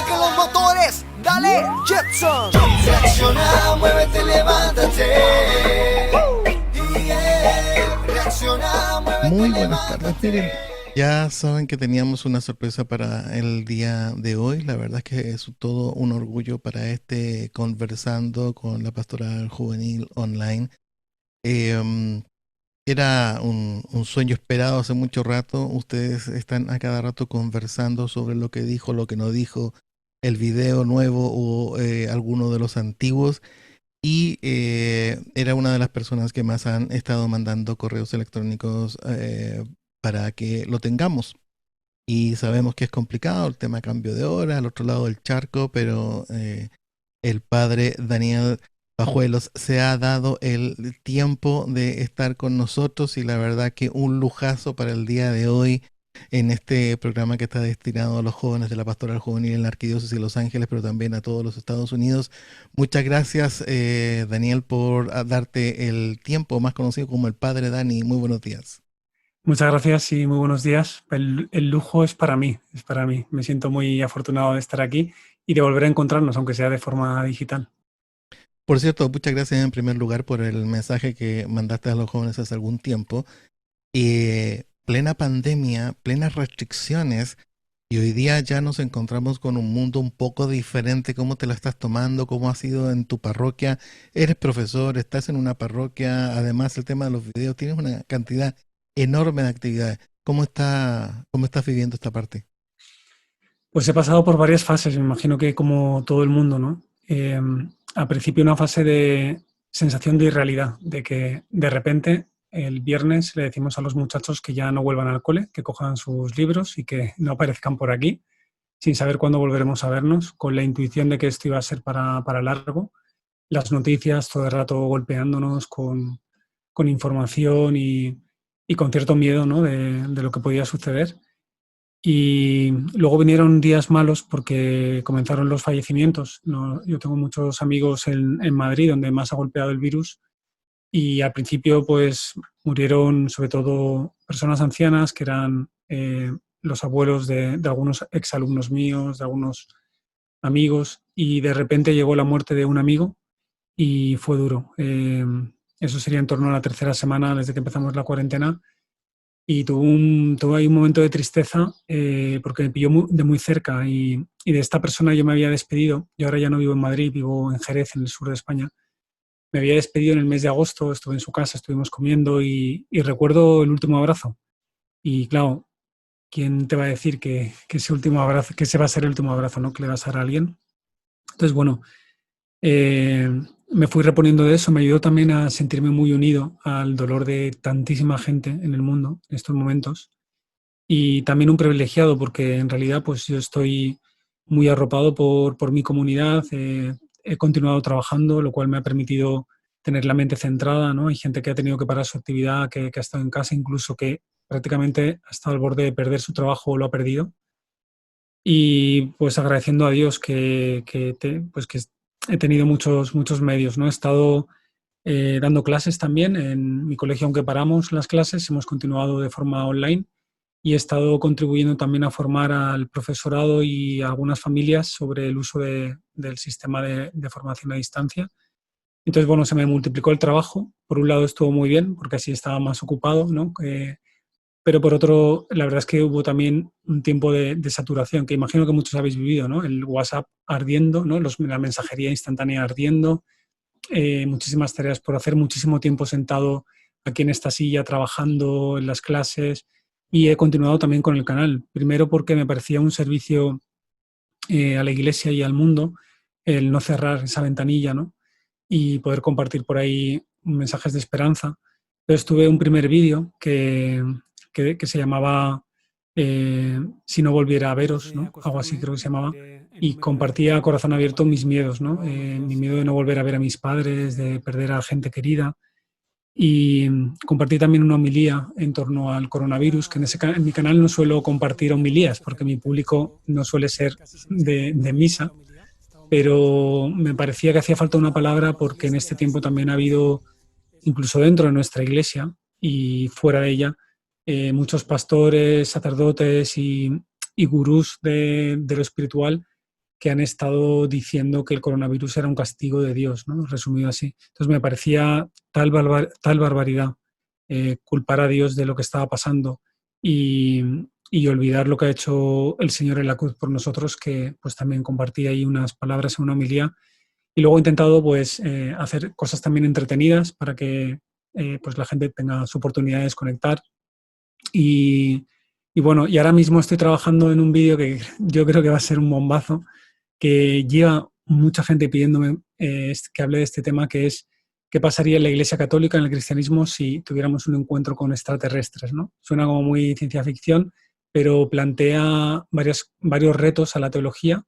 arranquen los motores, dale, Jetson. Reacciona, muévete, levántate. Reacciona, muévete, Muy buenas levántate. tardes, miren. Ya saben que teníamos una sorpresa para el día de hoy. La verdad es que es todo un orgullo para conversando con la pastoral juvenil online. Em, Era un sueño esperado hace mucho rato. Ustedes están a cada rato conversando sobre lo que dijo, lo que no dijo, el video nuevo o alguno de los antiguos. Y era una de las personas que más han estado mandando correos electrónicos para que lo tengamos. Y sabemos que es complicado el tema cambio de hora, al otro lado del charco, pero el padre Daniel Pajuelos se ha dado el tiempo de estar con nosotros y la verdad que un lujazo para el día de hoy en este programa que está destinado a los jóvenes de la Pastoral Juvenil en la Arquidiócesis de Los Ángeles, pero también a todos los Estados Unidos. Muchas gracias, Daniel, por darte el tiempo, más conocido como el Padre Dani. Muy buenos días. Muchas gracias y muy buenos días. El lujo es para mí, es para mí. Me siento muy afortunado de estar aquí y de volver a encontrarnos, aunque sea de forma digital. Por cierto, muchas gracias en primer lugar por el mensaje que mandaste a los jóvenes hace algún tiempo. Plena pandemia, plenas restricciones, y hoy día ya nos encontramos con un mundo un poco diferente. ¿Cómo te la estás tomando? ¿Cómo ha sido en tu parroquia? Eres profesor, estás en una parroquia, además el tema de los videos, tienes una cantidad enorme de actividades. Cómo estás viviendo esta parte? Pues he pasado por varias fases, me imagino que como todo el mundo, ¿no? Al principio una fase de sensación de irrealidad, de que de repente el viernes le decimos a los muchachos que ya no vuelvan al cole, que cojan sus libros y que no aparezcan por aquí, sin saber cuándo volveremos a vernos, con la intuición de que esto iba a ser para largo. Las noticias todo el rato golpeándonos con información y con cierto miedo, ¿no? de lo que podía suceder. Y luego vinieron días malos porque comenzaron los fallecimientos, ¿no? Yo tengo muchos amigos en Madrid, donde más ha golpeado el virus, y al principio pues murieron sobre todo personas ancianas que eran los abuelos de algunos exalumnos míos, de algunos amigos, y de repente llegó la muerte de un amigo y fue duro. Eso sería en torno a la tercera semana desde que empezamos la cuarentena, y tuve ahí un momento de tristeza porque me pilló de muy cerca y de esta persona yo me había despedido. Yo ahora ya no vivo en Madrid, vivo en Jerez, en el sur de España. Me había despedido en el mes de agosto, estuve en su casa, estuvimos comiendo y recuerdo el último abrazo. Y claro, ¿quién te va a decir que ese último abrazo, que ese va a ser el último abrazo, ¿no? Que le vas a dar a alguien? Entonces, bueno, eh, me fui reponiendo de eso, me ayudó también a sentirme muy unido al dolor de tantísima gente en el mundo en estos momentos. Y también un privilegiado porque en realidad pues yo estoy muy arropado por mi comunidad, he continuado trabajando, lo cual me ha permitido tener la mente centrada, ¿no? Hay gente que ha tenido que parar su actividad, que ha estado en casa, incluso que prácticamente ha estado al borde de perder su trabajo o lo ha perdido. Y pues agradeciendo a Dios pues que he tenido muchos medios, ¿no? He estado dando clases también en mi colegio, aunque paramos las clases, hemos continuado de forma online y he estado contribuyendo también a formar al profesorado y a algunas familias sobre el uso del sistema de formación a distancia. Entonces, bueno, se me multiplicó el trabajo. Por un lado estuvo muy bien, porque así estaba más ocupado, ¿no? Pero por otro, la verdad es que hubo también un tiempo de saturación, que imagino que muchos habéis vivido, ¿no? El WhatsApp ardiendo, ¿no? La mensajería instantánea ardiendo, muchísimas tareas por hacer, muchísimo tiempo sentado aquí en esta silla trabajando en las clases, y he continuado también con el canal. Primero porque me parecía un servicio a la iglesia y al mundo el no cerrar esa ventanilla, ¿no? Y poder compartir por ahí mensajes de esperanza. Entonces tuve un primer vídeo que se llamaba Si no volviera a veros, ¿no? Algo así creo que se llamaba, y compartía a corazón abierto mis miedos, ¿no? Mi miedo de no volver a ver a mis padres, de perder a gente querida. Y compartí también una homilía en torno al coronavirus, que en mi canal no suelo compartir homilías porque mi público no suele ser de misa, pero me parecía que hacía falta una palabra porque en este tiempo también ha habido, incluso dentro de nuestra iglesia y fuera de ella, muchos pastores, sacerdotes y gurús de lo espiritual que han estado diciendo que el coronavirus era un castigo de Dios, ¿no? Resumido así. Entonces me parecía tal barbaridad culpar a Dios de lo que estaba pasando y, y olvidar lo que ha hecho el Señor en la cruz por nosotros, que pues también compartí ahí unas palabras en una homilía. Y luego he intentado pues hacer cosas también entretenidas para que pues la gente tenga su oportunidad de desconectar. Y, y bueno, y ahora mismo estoy trabajando en un vídeo que yo creo que va a ser un bombazo, que lleva mucha gente pidiéndome que hable de este tema, que es qué pasaría en la Iglesia Católica, en el cristianismo, si tuviéramos un encuentro con extraterrestres, ¿no? Suena como muy ciencia ficción, pero plantea varios retos a la teología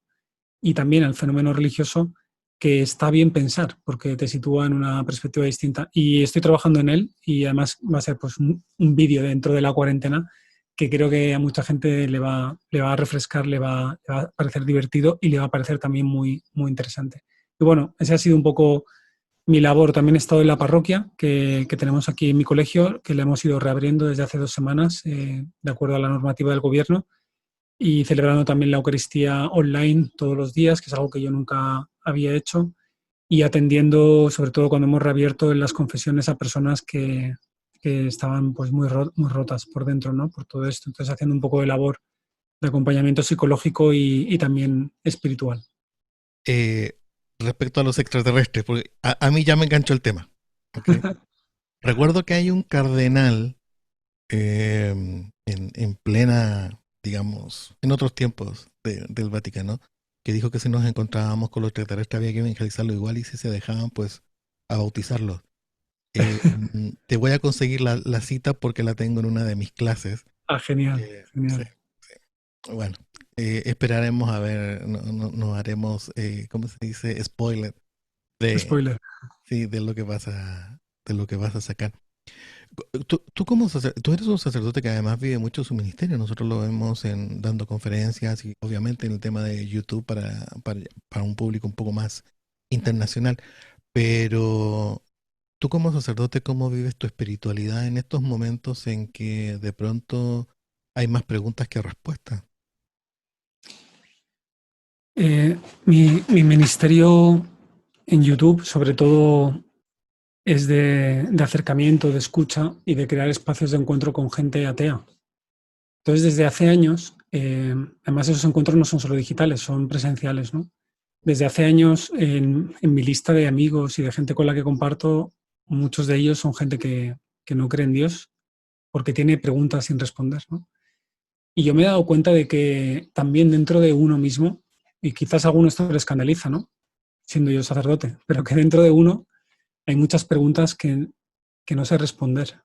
y también al fenómeno religioso que está bien pensar, porque te sitúa en una perspectiva distinta. Y estoy trabajando en él y además va a ser pues, un vídeo dentro de la cuarentena que creo que a mucha gente le va a refrescar, le va a parecer divertido y le va a parecer también muy, muy interesante. Y bueno, ese ha sido un poco mi labor. También he estado en la parroquia que tenemos aquí en mi colegio, que le hemos ido reabriendo desde hace 2 semanas, de acuerdo a la normativa del gobierno, y celebrando también la Eucaristía online todos los días, que es algo que yo nunca había hecho, y atendiendo, sobre todo cuando hemos reabierto en las confesiones, a personas que estaban pues muy rotas por dentro, ¿no? Por todo esto. Entonces haciendo un poco de labor de acompañamiento psicológico y también espiritual. Eh, Respecto a los extraterrestres, porque a mí ya me enganchó el tema. ¿Ok? Recuerdo que hay un cardenal en plena, digamos, en otros tiempos del Vaticano, que dijo que si nos encontrábamos con los extraterrestres había que evangelizarlo igual y si se dejaban, pues, a bautizarlos. Te voy a conseguir la cita porque la tengo en una de mis clases. Ah, genial, Sí, genial. sí. Bueno, esperaremos a ver, no haremos, ¿cómo se dice? Spoiler de, Spoiler. sí, de lo que vas a sacar. Tú como tú eres un sacerdote que además vive mucho su ministerio. Nosotros lo vemos dando conferencias y obviamente en el tema de YouTube para un público un poco más internacional. Pero tú como sacerdote, ¿cómo vives tu espiritualidad en estos momentos en que de pronto hay más preguntas que respuestas? Mi ministerio en YouTube, sobre todo, es de acercamiento, de escucha y de crear espacios de encuentro con gente atea. Entonces, desde hace años, además esos encuentros no son solo digitales, son presenciales, ¿no? Desde hace años, en mi lista de amigos y de gente con la que comparto, muchos de ellos son gente que no cree en Dios porque tiene preguntas sin responder, ¿no? Y yo me he dado cuenta de que también dentro de uno mismo, y quizás a alguno esto le escandaliza, ¿no? Siendo yo sacerdote, pero que dentro de uno hay muchas preguntas que no sé responder.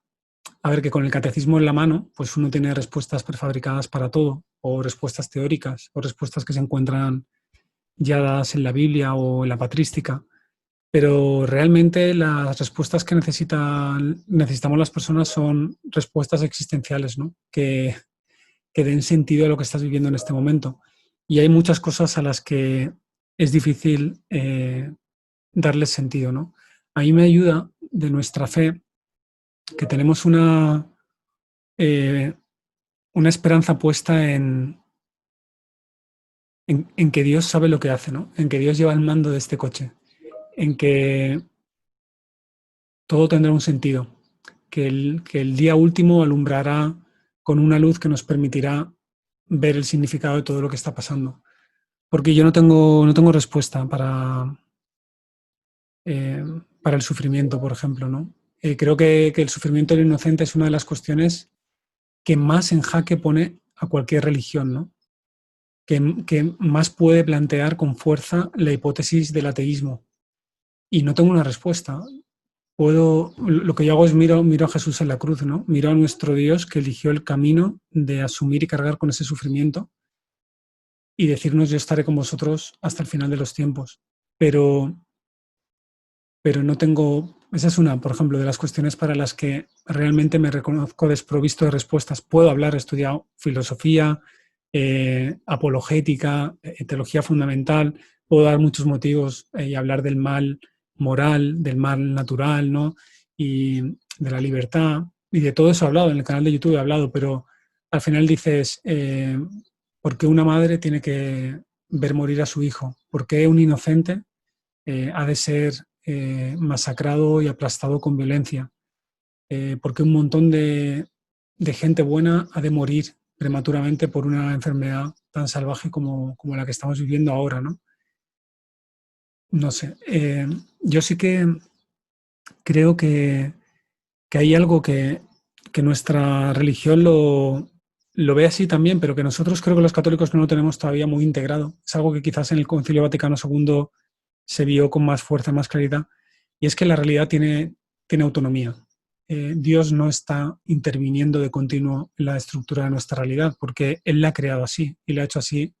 A ver, que con el catecismo en la mano, pues uno tiene respuestas prefabricadas para todo, o respuestas teóricas, o respuestas que se encuentran ya dadas en la Biblia o en la patrística. Pero realmente las respuestas que necesitamos las personas son respuestas existenciales, ¿no? Que den sentido a lo que estás viviendo en este momento. Y hay muchas cosas a las que es difícil darles sentido, ¿no? A mí me ayuda de nuestra fe que tenemos eh, una esperanza puesta en que Dios sabe lo que hace, ¿no? En que Dios lleva el mando de este coche, en que todo tendrá un sentido, que el día último alumbrará con una luz que nos permitirá ver el significado de todo lo que está pasando. Porque yo no tengo respuesta para el sufrimiento, por ejemplo, ¿no? Creo que el sufrimiento del inocente es una de las cuestiones que más en jaque pone a cualquier religión, ¿no? Que más puede plantear con fuerza la hipótesis del ateísmo. Y no tengo una respuesta. Lo que yo hago es miro a Jesús en la cruz, ¿no? Miro a nuestro Dios que eligió el camino de asumir y cargar con ese sufrimiento y decirnos yo estaré con vosotros hasta el final de los tiempos. Pero, pero no tengo, esa es una, por ejemplo, de las cuestiones para las que realmente me reconozco desprovisto de respuestas. Puedo hablar, he estudiado filosofía, apologética, teología fundamental, puedo dar muchos motivos y hablar del mal moral, del mal natural, ¿no? Y de la libertad, y de todo eso he hablado, en el canal de YouTube he hablado, pero al final dices, ¿por qué una madre tiene que ver morir a su hijo? ¿Por qué un inocente ha de ser masacrado y aplastado con violencia? ¿Por qué un montón de gente buena ha de morir prematuramente por una enfermedad tan salvaje como la que estamos viviendo ahora, ¿no? No sé. Yo sí que creo que hay algo que nuestra religión lo ve así también, pero que nosotros creo que los católicos no lo tenemos todavía muy integrado. Es algo que quizás en el Concilio Vaticano II se vio con más fuerza, más claridad, y es que la realidad tiene autonomía. Dios no está interviniendo de continuo en la estructura de nuestra realidad, porque Él la ha creado así y la ha hecho así,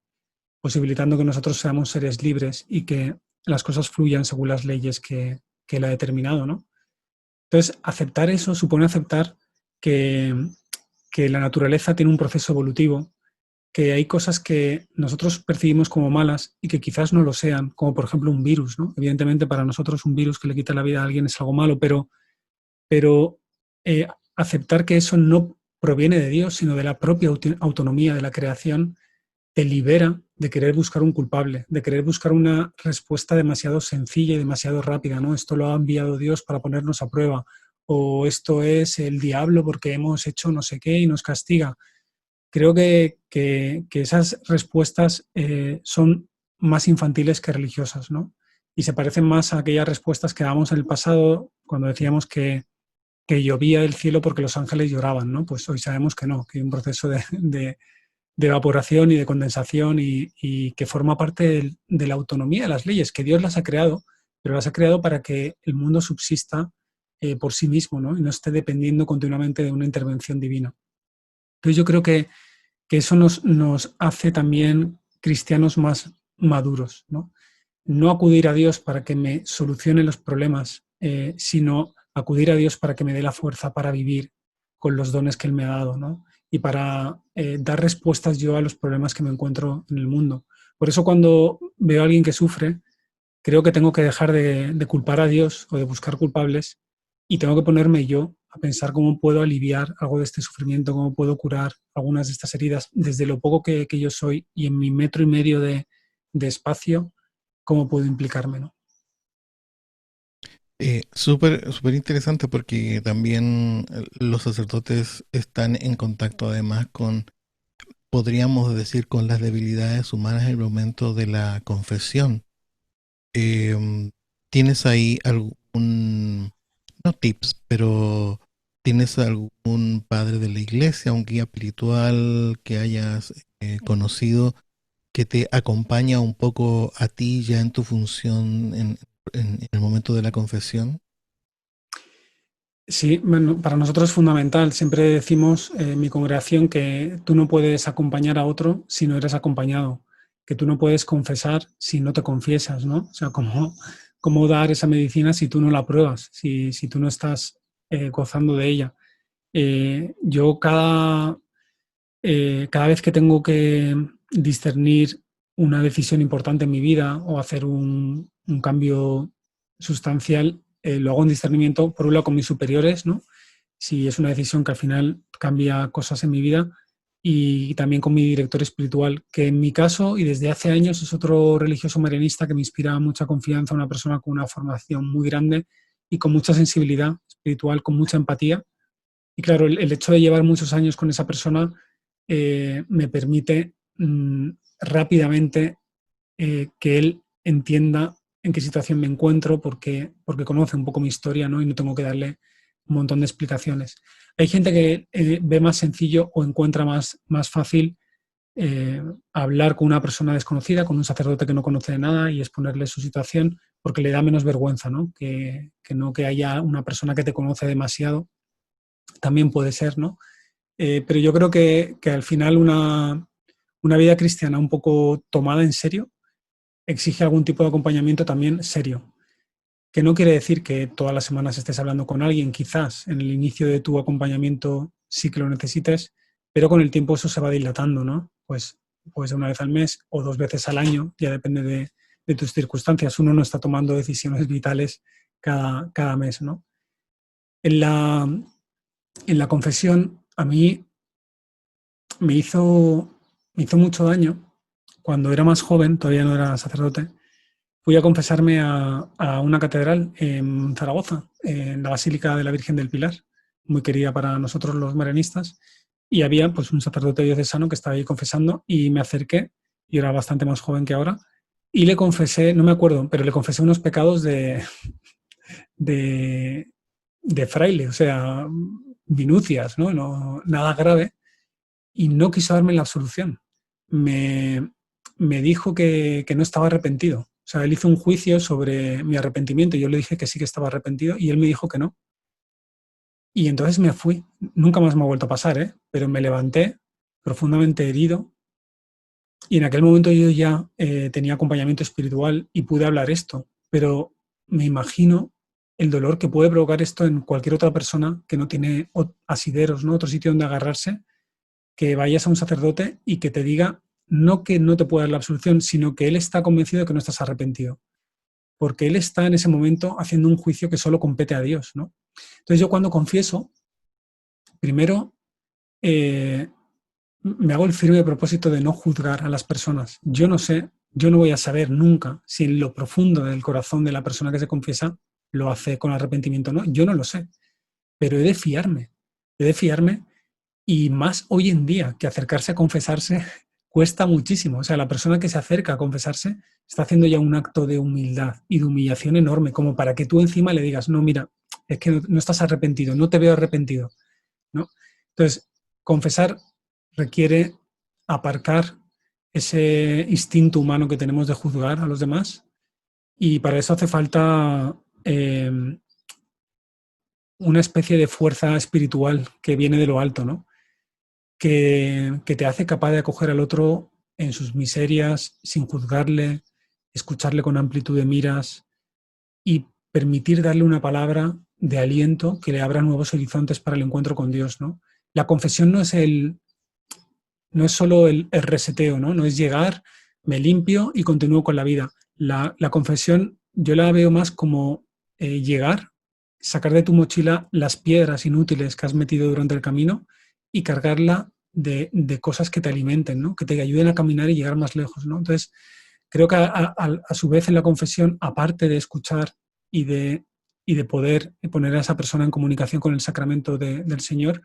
posibilitando que nosotros seamos seres libres y que las cosas fluyan según las leyes que Él ha determinado, ¿no? Entonces, aceptar eso supone aceptar que, que la naturaleza tiene un proceso evolutivo, que hay cosas que nosotros percibimos como malas y que quizás no lo sean, como por ejemplo un virus, ¿no? Evidentemente para nosotros un virus que le quita la vida a alguien es algo malo, pero aceptar que eso no proviene de Dios, sino de la propia autonomía de la creación, te libera de querer buscar un culpable, de querer buscar una respuesta demasiado sencilla y demasiado rápida, ¿no? Esto lo ha enviado Dios para ponernos a prueba, o esto es el diablo porque hemos hecho no sé qué y nos castiga. Creo que esas respuestas son más infantiles que religiosas, ¿no? Y se parecen más a aquellas respuestas que dábamos en el pasado cuando decíamos que llovía del cielo porque los ángeles lloraban, ¿no? Pues hoy sabemos que no, que hay un proceso de evaporación y de condensación y que forma parte de la autonomía de las leyes, que Dios las ha creado, pero las ha creado para que el mundo subsista por sí mismo, ¿no? Y no esté dependiendo continuamente de una intervención divina. Entonces yo creo que eso nos hace también cristianos más maduros, ¿no? No acudir a Dios para que me solucione los problemas, sino acudir a Dios para que me dé la fuerza para vivir con los dones que Él me ha dado, ¿no? Y para dar respuestas yo a los problemas que me encuentro en el mundo. Por eso cuando veo a alguien que sufre, creo que tengo que dejar de culpar a Dios o de buscar culpables y tengo que ponerme yo a pensar cómo puedo aliviar algo de este sufrimiento, cómo puedo curar algunas de estas heridas desde lo poco que yo soy y en mi metro y medio de espacio, cómo puedo implicarme, ¿no? Súper interesante porque también los sacerdotes están en contacto además con, podríamos decir, con las debilidades humanas en el momento de la confesión. Em, ¿Tienes ahí algún, no tips, pero tienes algún padre de la iglesia, un guía espiritual que hayas conocido que te acompaña un poco a ti ya en tu función en el momento de la confesión? Sí, bueno, para nosotros es fundamental. Siempre decimos en mi congregación que tú no puedes acompañar a otro si no eres acompañado, que tú no puedes confesar si no te confiesas, ¿no? O sea, cómo dar esa medicina si tú no la pruebas, si tú no estás gozando de ella. Yo cada vez que tengo que discernir una decisión importante en mi vida o hacer un cambio sustancial, lo hago en discernimiento, por un lado con mis superiores, ¿no? Si es una decisión que al final cambia cosas en mi vida, y también con mi director espiritual, que en mi caso y desde hace años es otro religioso marianista que me inspira mucha confianza, una persona con una formación muy grande y con mucha sensibilidad espiritual, con mucha empatía. Y claro, el hecho de llevar muchos años con esa persona me permite rápidamente que él entienda en qué situación me encuentro porque conoce un poco mi historia, ¿no? Y no tengo que darle un montón de explicaciones. Hay gente que ve más sencillo o encuentra más fácil hablar con una persona desconocida, con un sacerdote que no conoce de nada y exponerle su situación porque le da menos vergüenza, ¿no? Que no que haya una persona que te conoce demasiado, también puede ser, ¿no? Pero yo creo que al final una vida cristiana un poco tomada en serio exige algún tipo de acompañamiento también serio, que no quiere decir que todas las semanas estés hablando con alguien, quizás en el inicio de tu acompañamiento sí que lo necesites, pero con el tiempo eso se va dilatando, ¿no? Pues una vez al mes o 2 veces al año, ya depende de tus circunstancias. Uno no está tomando decisiones vitales cada mes, ¿no? En la confesión a mí me hizo mucho daño cuando era más joven, todavía no era sacerdote, fui a confesarme a una catedral en Zaragoza, en la Basílica de la Virgen del Pilar, muy querida para nosotros los marianistas, y había pues un sacerdote diocesano que estaba ahí confesando y me acerqué, y era bastante más joven que ahora, y le confesé, no me acuerdo, pero le confesé unos pecados de, de fraile, o sea, minucias, ¿no? No, nada grave, y no quiso darme la absolución. Me, me dijo que no estaba arrepentido. O sea, él hizo un juicio sobre mi arrepentimiento. Yo le dije que sí que estaba arrepentido y él me dijo que no. Y entonces me fui. Nunca más me ha vuelto a pasar, ¿eh? Pero me levanté profundamente herido y en aquel momento yo ya tenía acompañamiento espiritual y pude hablar esto. Pero me imagino el dolor que puede provocar esto en cualquier otra persona que no tiene asideros, ¿no? Otro sitio donde agarrarse, que vayas a un sacerdote y que te diga no que no te pueda dar la absolución, sino que él está convencido de que no estás arrepentido, porque él está en ese momento haciendo un juicio que solo compete a Dios, ¿no? Entonces yo cuando confieso, primero me hago el firme propósito de no juzgar a las personas. Yo no sé, yo no voy a saber nunca si en lo profundo del corazón de la persona que se confiesa lo hace con arrepentimiento o no. Yo no lo sé, pero he de fiarme. Y más hoy en día, que acercarse a confesarse cuesta muchísimo. O sea, la persona que se acerca a confesarse está haciendo ya un acto de humildad y de humillación enorme, como para que tú encima le digas, no, mira, es que no estás arrepentido, no te veo arrepentido, ¿no? Entonces, confesar requiere aparcar ese instinto humano que tenemos de juzgar a los demás y para eso hace falta una especie de fuerza espiritual que viene de lo alto, ¿no? Que te hace capaz de acoger al otro en sus miserias, sin juzgarle, escucharle con amplitud de miras y permitir darle una palabra de aliento que le abra nuevos horizontes para el encuentro con Dios, ¿no? La confesión no es solo el reseteo, ¿no? No es llegar, me limpio y continúo con la vida. La confesión yo la veo más como llegar, sacar de tu mochila las piedras inútiles que has metido durante el camino y cargarla de cosas que te alimenten, ¿no? Que te ayuden a caminar y llegar más lejos, ¿no? Entonces, creo que a su vez en la confesión, aparte de escuchar y de poder poner a esa persona en comunicación con el sacramento del Señor,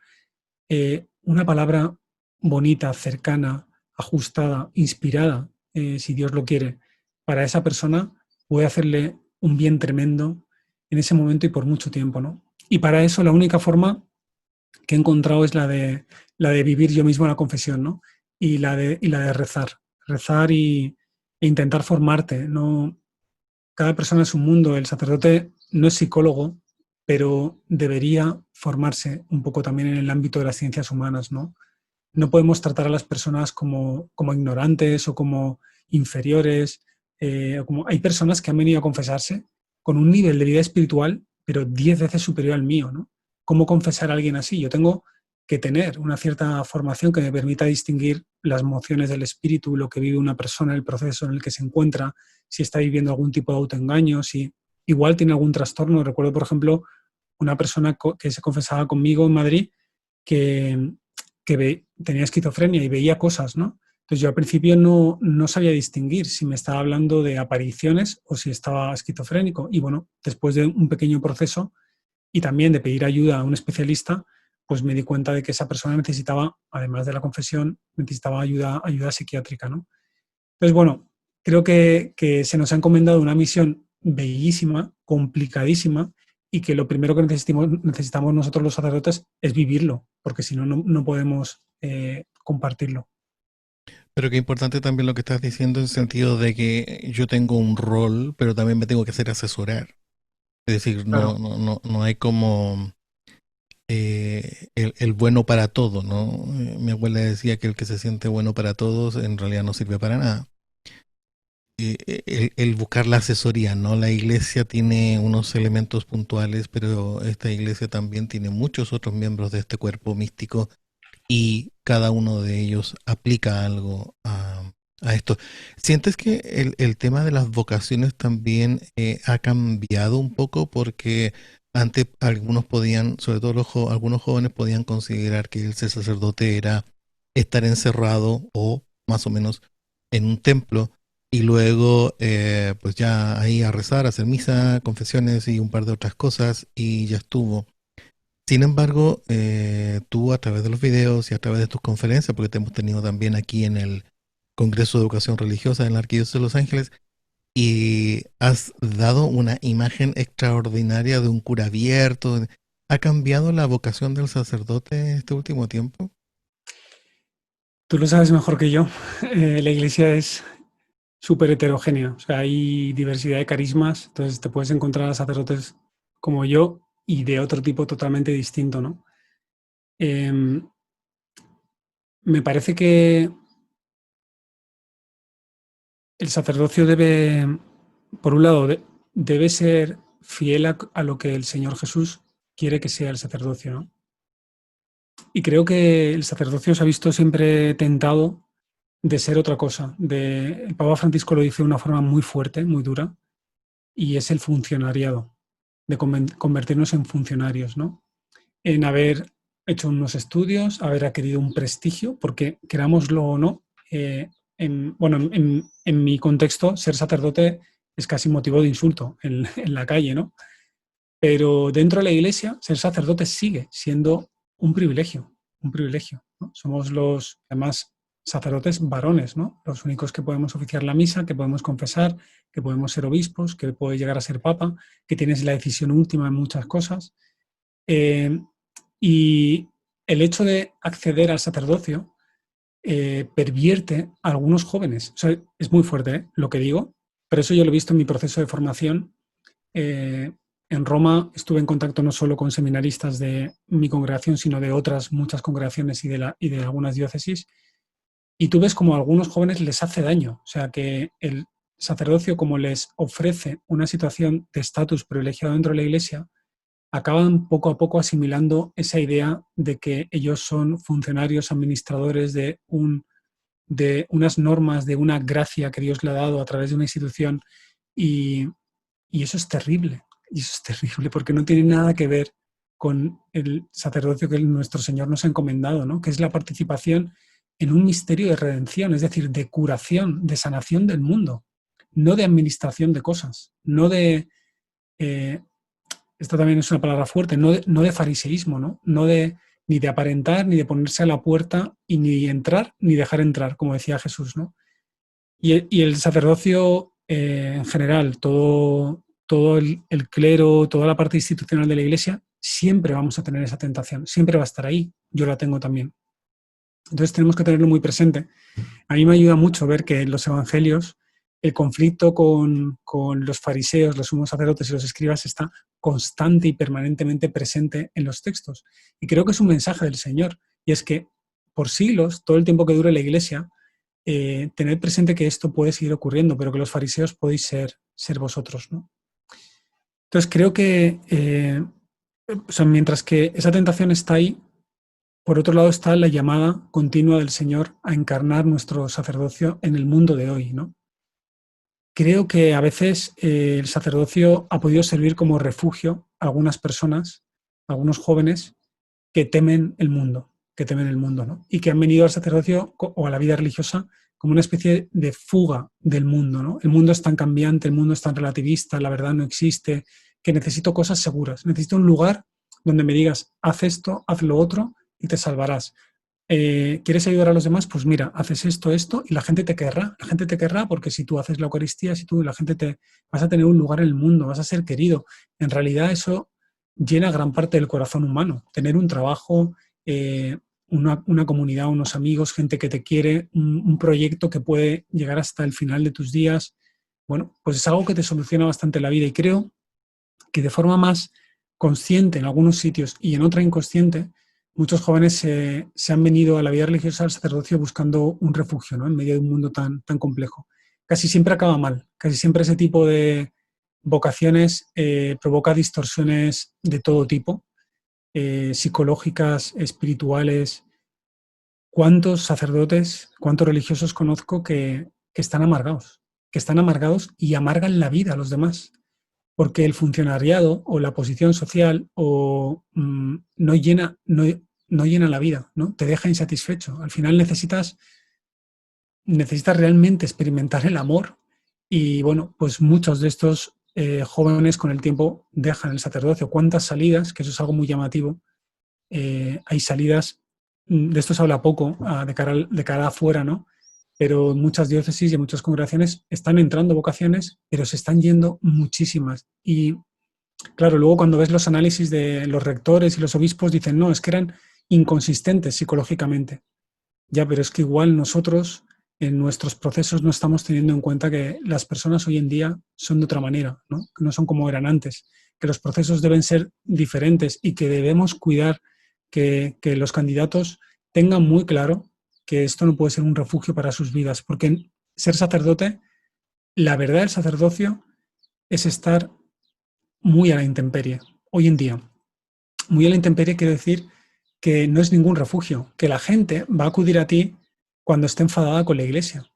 una palabra bonita, cercana, ajustada, inspirada, si Dios lo quiere, para esa persona puede hacerle un bien tremendo en ese momento y por mucho tiempo, ¿no? Y para eso la única forma que he encontrado es la de vivir yo mismo la confesión, ¿no? Y la de rezar. Rezar e intentar formarte. No, cada persona es un mundo. El sacerdote no es psicólogo, pero debería formarse un poco también en el ámbito de las ciencias humanas, ¿no? No podemos tratar a las personas como ignorantes o como inferiores. Hay personas que han venido a confesarse con un nivel de vida espiritual, pero 10 veces superior al mío, ¿no? ¿Cómo confesar a alguien así? Yo tengo que tener una cierta formación que me permita distinguir las emociones del espíritu, lo que vive una persona, el proceso en el que se encuentra, si está viviendo algún tipo de autoengaño, si igual tiene algún trastorno. Recuerdo, por ejemplo, una persona que se confesaba conmigo en Madrid que tenía esquizofrenia y veía cosas, ¿no? Entonces yo al principio no sabía distinguir si me estaba hablando de apariciones o si estaba esquizofrénico. Y bueno, después de un pequeño proceso y también de pedir ayuda a un especialista, pues me di cuenta de que esa persona necesitaba, además de la confesión, necesitaba ayuda psiquiátrica, ¿no? Entonces, bueno, creo que se nos ha encomendado una misión bellísima, complicadísima, y que lo primero que necesitamos nosotros los sacerdotes es vivirlo, porque si no, no podemos compartirlo. Pero qué importante también lo que estás diciendo en el sentido de que yo tengo un rol, pero también me tengo que hacer asesorar. Es decir, Claro, no hay como el bueno para todo, ¿no? Mi abuela decía que el que se siente bueno para todos en realidad no sirve para nada. El buscar la asesoría, ¿no? La iglesia tiene unos elementos puntuales, pero esta iglesia también tiene muchos otros miembros de este cuerpo místico y cada uno de ellos aplica algo a esto. ¿Sientes que el tema de las vocaciones también ha cambiado un poco? Porque antes algunos podían, sobre todo algunos jóvenes podían considerar que el ser sacerdote era estar encerrado o más o menos en un templo y luego pues ya ahí a rezar, a hacer misa, confesiones y un par de otras cosas y ya estuvo. Sin embargo, tú a través de los videos y a través de tus conferencias, porque te hemos tenido también aquí en el Congreso de Educación Religiosa en la Arquidiócesis de Los Ángeles, y has dado una imagen extraordinaria de un cura abierto. ¿Ha cambiado la vocación del sacerdote este último tiempo? Tú lo sabes mejor que yo. La iglesia es súper heterogénea. O sea, hay diversidad de carismas. Entonces te puedes encontrar a sacerdotes como yo y de otro tipo totalmente distinto, ¿no? Em, Me parece que el sacerdocio debe, por un lado, debe ser fiel a lo que el Señor Jesús quiere que sea el sacerdocio, ¿no? Y creo que el sacerdocio se ha visto siempre tentado de ser otra cosa. El Papa Francisco lo dice de una forma muy fuerte, muy dura, y es el funcionariado, de convertirnos en funcionarios, ¿no? En haber hecho unos estudios, haber adquirido un prestigio, porque querámoslo o no, bueno, en mi contexto, ser sacerdote es casi motivo de insulto en la calle, ¿no? Pero dentro de la iglesia, ser sacerdote sigue siendo un privilegio, ¿no? Somos los, además, sacerdotes varones, ¿no? Los únicos que podemos oficiar la misa, que podemos confesar, que podemos ser obispos, que puede llegar a ser papa, que tienes la decisión última en muchas cosas. Y el hecho de acceder al sacerdocio pervierte a algunos jóvenes. O sea, es muy fuerte, lo que digo, pero eso yo lo he visto en mi proceso de formación. En Roma estuve en contacto no solo con seminaristas de mi congregación, sino de otras muchas congregaciones y de algunas diócesis. Y tú ves como a algunos jóvenes les hace daño. O sea, que el sacerdocio, como les ofrece una situación de estatus privilegiado dentro de la iglesia, acaban poco a poco asimilando esa idea de que ellos son funcionarios, administradores de unas normas, de una gracia que Dios le ha dado a través de una institución. Y, y eso es terrible. Y eso es terrible porque no tiene nada que ver con el sacerdocio que nuestro Señor nos ha encomendado, ¿no? Que es la participación en un misterio de redención, es decir, de curación, de sanación del mundo, no de administración de cosas, no de... esta también es una palabra fuerte, no de fariseísmo, ¿no? Ni de aparentar, ni de ponerse a la puerta y ni entrar, ni dejar entrar, como decía Jesús, ¿no? Y el sacerdocio en general, todo el clero, toda la parte institucional de la iglesia, siempre vamos a tener esa tentación, siempre va a estar ahí, yo la tengo también. Entonces tenemos que tenerlo muy presente. A mí me ayuda mucho ver que en los evangelios el conflicto con los fariseos, los sumos sacerdotes y los escribas está constante y permanentemente presente en los textos. Y creo que es un mensaje del Señor, y es que por siglos, todo el tiempo que dure la iglesia, tened presente que esto puede seguir ocurriendo, pero que los fariseos podéis ser vosotros, ¿no? Entonces creo que, o sea, mientras que esa tentación está ahí, por otro lado está la llamada continua del Señor a encarnar nuestro sacerdocio en el mundo de hoy, ¿no? Creo que a veces el sacerdocio ha podido servir como refugio a algunas personas, a algunos jóvenes que temen el mundo, ¿no? Y que han venido al sacerdocio o a la vida religiosa como una especie de fuga del mundo, ¿no? El mundo es tan cambiante, el mundo es tan relativista, la verdad no existe, que necesito cosas seguras, necesito un lugar donde me digas, haz esto, haz lo otro y te salvarás. ¿Quieres ayudar a los demás? Pues mira, haces esto, y la gente te querrá porque si tú haces la Eucaristía, si tú, la gente vas a tener un lugar en el mundo, vas a ser querido. En realidad eso llena gran parte del corazón humano, tener un trabajo, una comunidad, unos amigos, gente que te quiere, un proyecto que puede llegar hasta el final de tus días. Bueno, pues es algo que te soluciona bastante la vida y creo que de forma más consciente en algunos sitios y en otra inconsciente, muchos jóvenes se han venido a la vida religiosa, al sacerdocio, buscando un refugio, ¿no? En medio de un mundo tan complejo. Casi siempre acaba mal, casi siempre ese tipo de vocaciones provoca distorsiones de todo tipo, psicológicas, espirituales. ¿Cuántos sacerdotes, cuántos religiosos conozco que están amargados y amargan la vida a los demás? Porque el funcionariado o la posición social no llena la vida, ¿no? Te deja insatisfecho. Al final necesitas necesitas realmente experimentar el amor y bueno, pues muchos de estos jóvenes con el tiempo dejan el sacerdocio. ¿Cuántas salidas? Que eso es algo muy llamativo. Hay salidas, de esto se habla poco de cara afuera, ¿no? Pero en muchas diócesis y en muchas congregaciones están entrando vocaciones, pero se están yendo muchísimas. Y claro, luego cuando ves los análisis de los rectores y los obispos dicen, no, es que eran inconsistentes psicológicamente. Ya, pero es que igual nosotros en nuestros procesos no estamos teniendo en cuenta que las personas hoy en día son de otra manera, ¿no? Que no son como eran antes, que los procesos deben ser diferentes y que debemos cuidar que los candidatos tengan muy claro que esto no puede ser un refugio para sus vidas, porque ser sacerdote, la verdad del sacerdocio es estar muy a la intemperie, hoy en día. Muy a la intemperie quiere decir que no es ningún refugio, que la gente va a acudir a ti cuando esté enfadada con la iglesia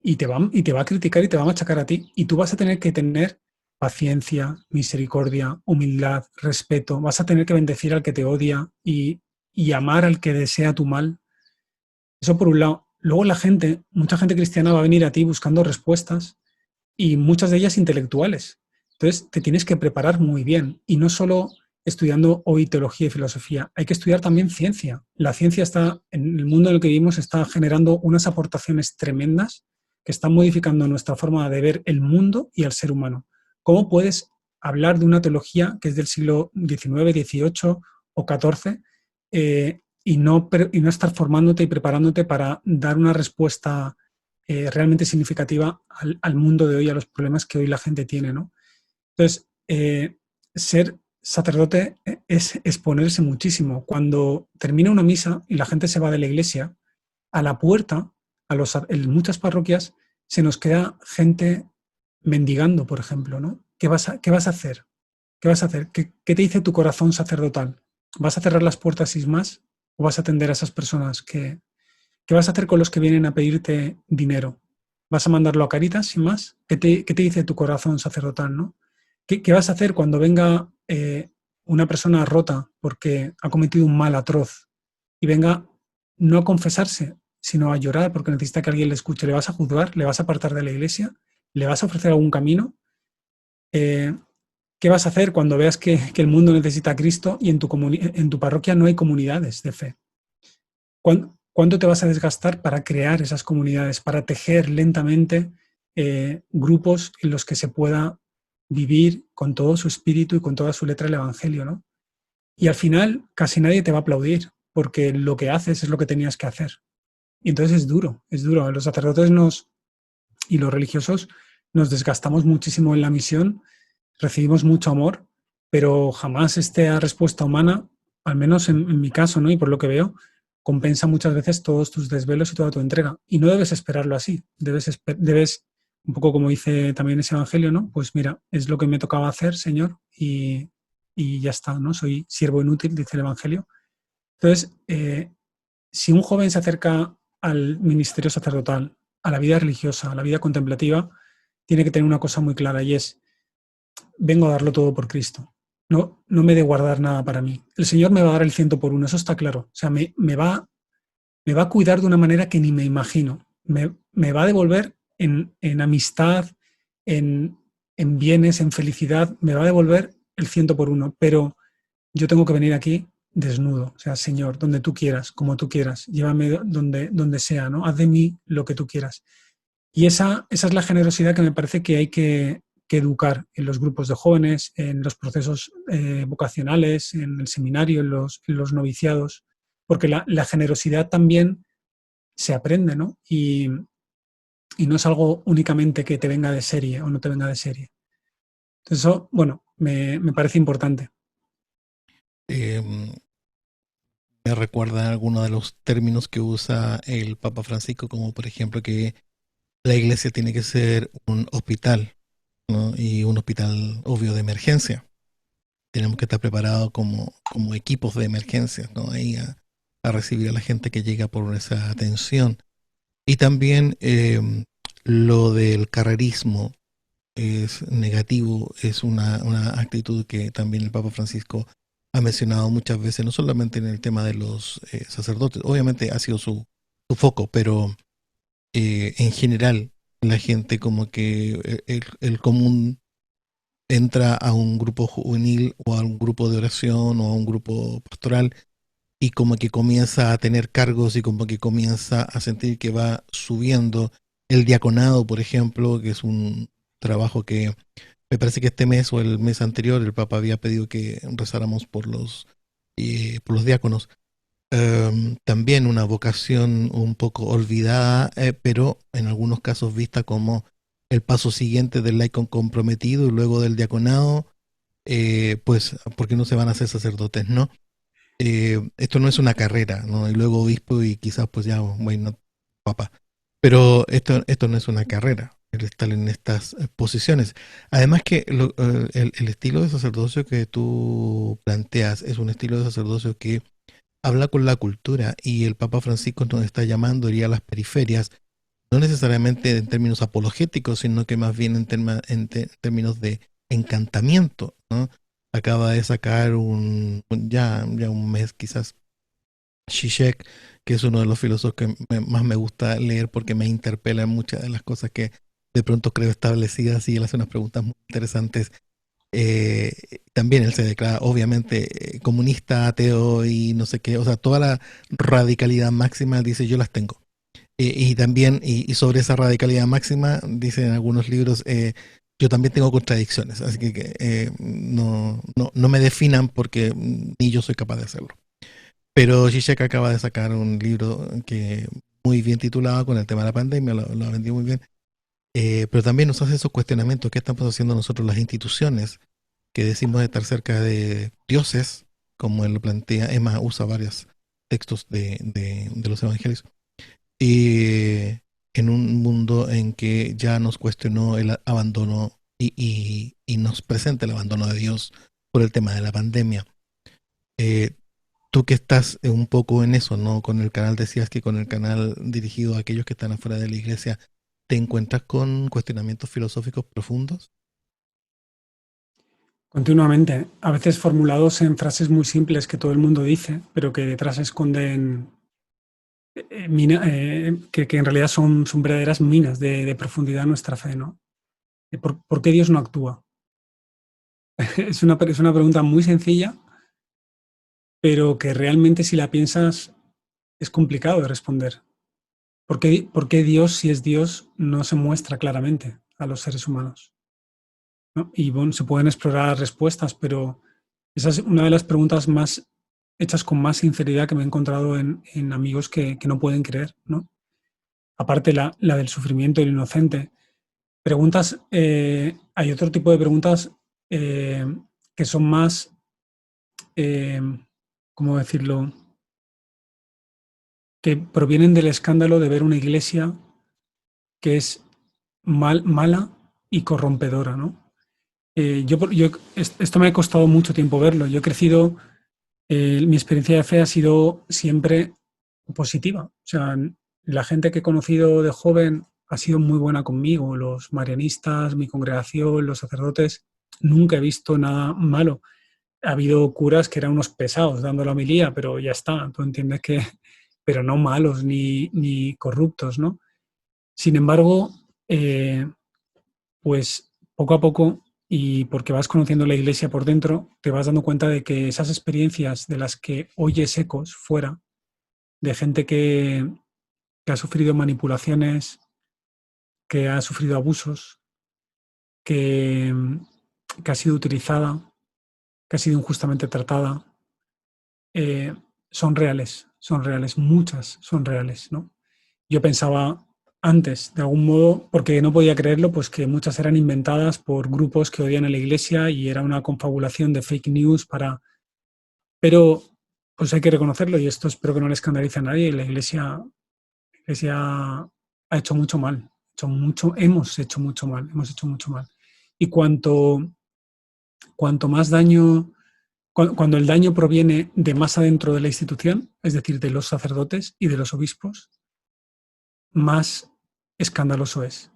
y te va a criticar y te va a machacar a ti y tú vas a tener que tener paciencia, misericordia, humildad, respeto, vas a tener que bendecir al que te odia y amar al que desea tu mal. Eso por un lado. Luego la gente, mucha gente cristiana va a venir a ti buscando respuestas y muchas de ellas intelectuales. Entonces, te tienes que preparar muy bien y no solo estudiando hoy teología y filosofía, hay que estudiar también ciencia. La ciencia está, en el mundo en el que vivimos, está generando unas aportaciones tremendas que están modificando nuestra forma de ver el mundo y al ser humano. ¿Cómo puedes hablar de una teología que es del siglo XIX, XVIII o XIV y no estar formándote y preparándote para dar una respuesta realmente significativa al mundo de hoy, a los problemas que hoy la gente tiene, ¿no? Entonces, ser sacerdote es exponerse muchísimo. Cuando termina una misa y la gente se va de la iglesia, a la puerta, en muchas parroquias, se nos queda gente mendigando, por ejemplo, ¿no? ¿Qué vas a hacer? ¿Qué vas a hacer? ¿Qué te dice tu corazón sacerdotal? ¿Vas a cerrar las puertas sin más o vas a atender a esas personas ¿qué vas a hacer con los que vienen a pedirte dinero? ¿Vas a mandarlo a Caritas sin más? ¿Qué te dice tu corazón sacerdotal, no? ¿Qué vas a hacer cuando venga una persona rota porque ha cometido un mal atroz y venga no a confesarse, sino a llorar porque necesita que alguien le escuche? ¿Le vas a juzgar? ¿Le vas a apartar de la iglesia? ¿Le vas a ofrecer algún camino? ¿Qué vas a hacer cuando veas que el mundo necesita a Cristo y en tu parroquia no hay comunidades de fe? ¿Cuánto te vas a desgastar para crear esas comunidades, para tejer lentamente grupos en los que se pueda vivir con todo su espíritu y con toda su letra el Evangelio, ¿no? Y al final casi nadie te va a aplaudir, porque lo que haces es lo que tenías que hacer. Y entonces es duro, es duro. Los sacerdotes y los religiosos nos desgastamos muchísimo en la misión, recibimos mucho amor, pero jamás esta respuesta humana, al menos en mi caso, ¿no? Y por lo que veo, compensa muchas veces todos tus desvelos y toda tu entrega. Y no debes esperarlo así. Debes un poco como dice también ese evangelio, ¿no? Pues mira, es lo que me tocaba hacer, Señor, y ya está, ¿no? Soy siervo inútil, dice el evangelio. Entonces, si un joven se acerca al ministerio sacerdotal, a la vida religiosa, a la vida contemplativa, tiene que tener una cosa muy clara y es, vengo a darlo todo por Cristo. No me he de guardar nada para mí. El Señor me va a dar el 100 por 1, eso está claro. O sea, me va a cuidar de una manera que ni me imagino. Me va a devolver en amistad, en bienes, en felicidad, me va a devolver el 100 por 1. Pero yo tengo que venir aquí desnudo. O sea, Señor, donde tú quieras, como tú quieras, llévame donde sea, ¿no? Haz de mí lo que tú quieras. Y esa es la generosidad que me parece que hay que educar en los grupos de jóvenes, en los procesos vocacionales, en el seminario, en los noviciados, porque la generosidad también se aprende, ¿no? Y no es algo únicamente que te venga de serie o no te venga de serie. Entonces eso, bueno, me parece importante. Me recuerda algunos de los términos que usa el Papa Francisco, como por ejemplo que la iglesia tiene que ser un hospital, ¿no? Y un hospital obvio de emergencia. Tenemos que estar preparados como equipos de emergencia, ¿no? Ahí a recibir a la gente que llega por esa atención. Y también lo del carrerismo es negativo, es una actitud que también el Papa Francisco ha mencionado muchas veces, no solamente en el tema de los sacerdotes, obviamente ha sido su foco, pero en general la gente como que el común entra a un grupo juvenil o a un grupo de oración o a un grupo pastoral y como que comienza a tener cargos y como que comienza a sentir que va subiendo el diaconado, por ejemplo, que es un trabajo que me parece que este mes o el mes anterior el Papa había pedido que rezáramos por los diáconos. También una vocación un poco olvidada, pero en algunos casos vista como el paso siguiente del laico comprometido y luego del diaconado, pues, ¿por qué no se van a hacer sacerdotes, no? Esto no es una carrera, ¿no? Y luego obispo y quizás pues ya, bueno, papa. Pero esto no es una carrera, el estar en estas posiciones. Además que el estilo de sacerdocio que tú planteas es un estilo de sacerdocio que habla con la cultura y el Papa Francisco nos está llamando a ir a las periferias, no necesariamente en términos apologéticos, sino que más bien en términos de encantamiento, ¿no? Acaba de sacar ya un mes quizás, Zizek, que es uno de los filósofos que más me gusta leer porque me interpela en muchas de las cosas que de pronto creo establecidas y él hace unas preguntas muy interesantes. También él se declara obviamente comunista, ateo y no sé qué, o sea, toda la radicalidad máxima, él dice, yo las tengo. Y también, y sobre esa radicalidad máxima, dice en algunos libros, yo también tengo contradicciones, así que no me definan porque ni yo soy capaz de hacerlo. Pero Zizek acaba de sacar un libro que muy bien titulado con el tema de la pandemia, lo ha vendido muy bien, pero también nos hace esos cuestionamientos, ¿qué estamos haciendo nosotros las instituciones que decimos de estar cerca de dioses, como él lo plantea? Emma usa varios textos de los evangelios. Y en un mundo en que ya nos cuestionó el abandono y nos presenta el abandono de Dios por el tema de la pandemia. Eh, Tú que estás un poco en eso, ¿no? Con el canal, decías que con el canal dirigido a aquellos que están afuera de la iglesia, ¿te encuentras con cuestionamientos filosóficos profundos? Continuamente, a veces formulados en frases muy simples que todo el mundo dice, pero que detrás esconden que en realidad son verdaderas minas de profundidad en nuestra fe, ¿no? ¿Por qué Dios no actúa? Es una pregunta muy sencilla, pero que realmente si la piensas es complicado de responder. Por qué Dios, si es Dios, no se muestra claramente a los seres humanos? ¿No? Y bueno, se pueden explorar respuestas, pero esa es una de las preguntas más hechas con más sinceridad que me he encontrado en amigos que no pueden creer, ¿no? Aparte la del sufrimiento del inocente. Preguntas, hay otro tipo de preguntas eh, que son más, eh, ¿cómo decirlo?, que provienen del escándalo de ver una iglesia que es mala y corrompedora, ¿no? Esto me ha costado mucho tiempo verlo. Yo he crecido, mi experiencia de fe ha sido siempre positiva. O sea, la gente que he conocido de joven ha sido muy buena conmigo. Los marianistas, mi congregación, los sacerdotes, nunca he visto nada malo. Ha habido curas que eran unos pesados dando la homilía, pero ya está, tú entiendes que, pero no malos ni corruptos, ¿no? Sin embargo, pues poco a poco, y porque vas conociendo la iglesia por dentro, te vas dando cuenta de que esas experiencias de las que oyes ecos fuera, de gente que ha sufrido manipulaciones, que ha sufrido abusos, que, que ha sido utilizada, que ha sido injustamente tratada, eh, son reales, muchas son reales, ¿no? Yo pensaba antes, de algún modo, porque no podía creerlo, pues que muchas eran inventadas por grupos que odian a la iglesia y era una confabulación de fake news para... Pero pues hay que reconocerlo y esto espero que no le escandalice a nadie. La iglesia ha hecho mucho mal, hemos hecho mucho mal, hemos hecho mucho mal. Y cuanto más daño, cuando el daño proviene de más adentro de la institución, es decir, de los sacerdotes y de los obispos, más escandaloso es.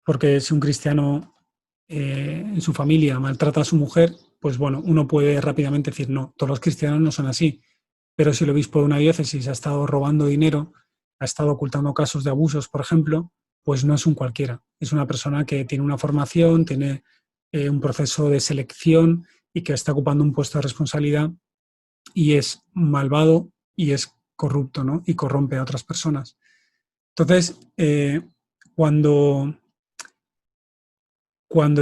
Porque si un cristiano en su familia maltrata a su mujer, pues bueno, uno puede rápidamente decir, no, todos los cristianos no son así. Pero si el obispo de una diócesis ha estado robando dinero ha estado ocultando casos de abusos, por ejemplo, pues no es un cualquiera. Es una persona que tiene una formación, tiene un proceso de selección y que está ocupando un puesto de responsabilidad y es malvado y es corrupto, ¿no? Y corrompe a otras personas. Entonces, cuando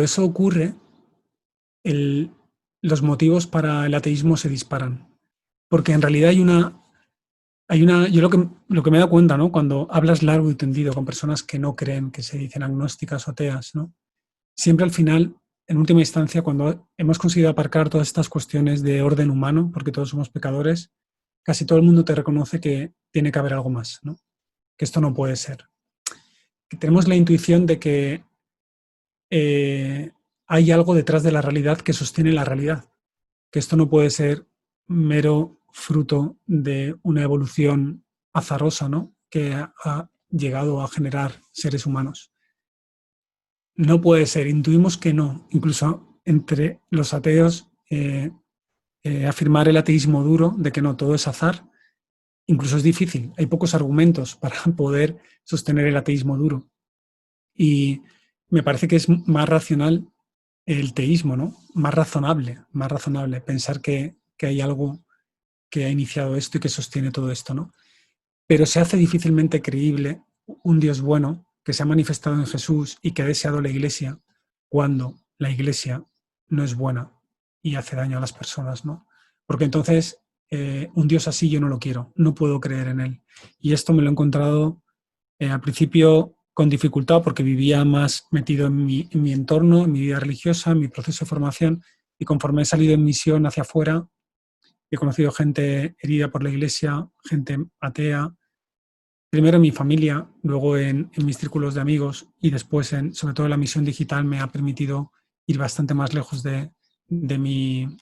eso ocurre, los motivos para el ateísmo se disparan. Porque en realidad yo lo que me he dado cuenta, ¿no? Cuando hablas largo y tendido con personas que no creen, que se dicen agnósticas o ateas, ¿no? Siempre al final, en última instancia, cuando hemos conseguido aparcar todas estas cuestiones de orden humano, porque todos somos pecadores, casi todo el mundo te reconoce que tiene que haber algo más, ¿no? Que esto no puede ser. Que tenemos la intuición de que hay algo detrás de la realidad que sostiene la realidad, que esto no puede ser mero fruto de una evolución azarosa, ¿no? Que ha llegado a generar seres humanos. No puede ser, intuimos que no. Incluso entre los ateos, afirmar el ateísmo duro de que no, todo es azar, incluso es difícil. Hay pocos argumentos para poder sostener el ateísmo duro. Y me parece que es más racional el teísmo, ¿no? Más razonable pensar que hay algo que ha iniciado esto y que sostiene todo esto, ¿no? Pero se hace difícilmente creíble un Dios bueno que se ha manifestado en Jesús y que ha deseado la Iglesia cuando la Iglesia no es buena y hace daño a las personas, ¿no? Porque entonces un Dios así yo no lo quiero, no puedo creer en él. Y esto me lo he encontrado al principio con dificultad porque vivía más metido en mi entorno, en mi vida religiosa, en mi proceso de formación, y conforme he salido en misión hacia afuera, he conocido gente herida por la Iglesia, gente atea, primero en mi familia, luego en mis círculos de amigos y después, sobre todo en la misión digital, me ha permitido ir bastante más lejos de mi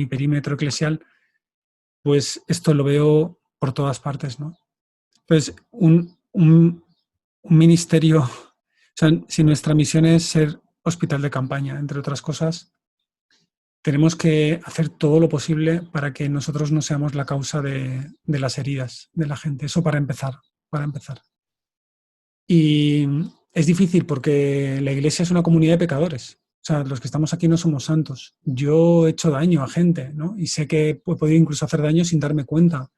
perímetro eclesial. Pues esto lo veo por todas partes, ¿no? Pues un ministerio, o sea, si nuestra misión es ser hospital de campaña, entre otras cosas, tenemos que hacer todo lo posible para que nosotros no seamos la causa de las heridas de la gente. Eso para empezar. Y es difícil porque la Iglesia es una comunidad de pecadores. O sea, los que estamos aquí no somos santos. Yo he hecho daño a gente, ¿no? Y sé que he podido incluso hacer daño sin darme cuenta.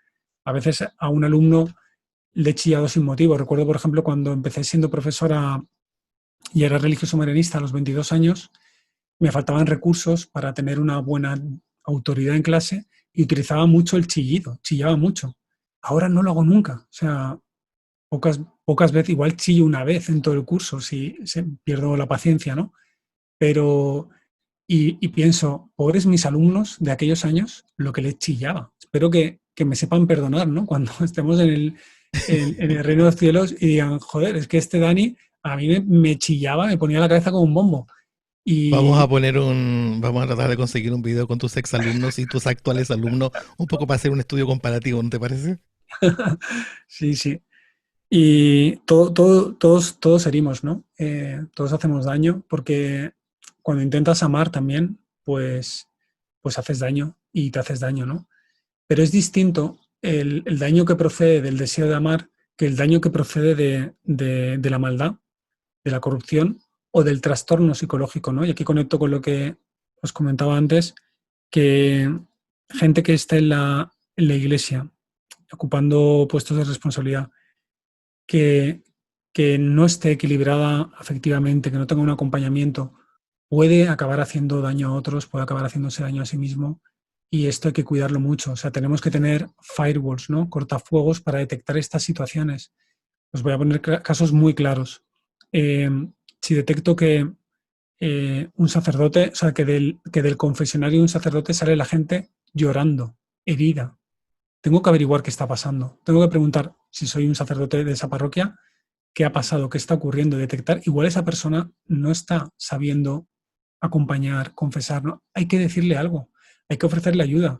A veces a un alumno le he chillado sin motivo. Recuerdo, por ejemplo, cuando empecé siendo profesora y era religioso marinista a los 22 años, me faltaban recursos para tener una buena autoridad en clase y utilizaba mucho el chillido, chillaba mucho. Ahora no lo hago nunca. O sea, pocas veces, igual chillo una vez en todo el curso, si pierdo la paciencia, ¿no? Pero, y pienso, pobres mis alumnos de aquellos años, lo que les chillaba. Espero que me sepan perdonar, ¿no? Cuando estemos en el reino de los cielos y digan, joder, es que este Dani a mí me chillaba, me ponía la cabeza como un bombo. Vamos a Y vamos a tratar de conseguir un video con tus exalumnos y tus actuales alumnos, un poco para hacer un estudio comparativo, ¿no te parece? sí, sí. Y todos herimos, ¿no? Todos hacemos daño porque cuando intentas amar también, pues haces daño y te haces daño, ¿no? Pero es distinto el daño que procede del deseo de amar que el daño que procede de la maldad, de la corrupción o del trastorno psicológico, ¿no? Y aquí conecto con lo que os comentaba antes, que gente que está en la iglesia ocupando puestos de responsabilidad, que, que no esté equilibrada afectivamente, que no tenga un acompañamiento, puede acabar haciendo daño a otros, puede acabar haciéndose daño a sí mismo, y esto hay que cuidarlo mucho. O sea, tenemos que tener firewalls, ¿no? Cortafuegos para detectar estas situaciones. Os voy a poner casos muy claros. Si detecto que un sacerdote, o sea, que del confesionario de un sacerdote sale la gente llorando, herida, tengo que averiguar qué está pasando. Tengo que preguntar, si soy un sacerdote de esa parroquia, qué ha pasado, qué está ocurriendo, detectar. Igual esa persona no está sabiendo acompañar, confesar. ¿No? Hay que decirle algo, hay que ofrecerle ayuda.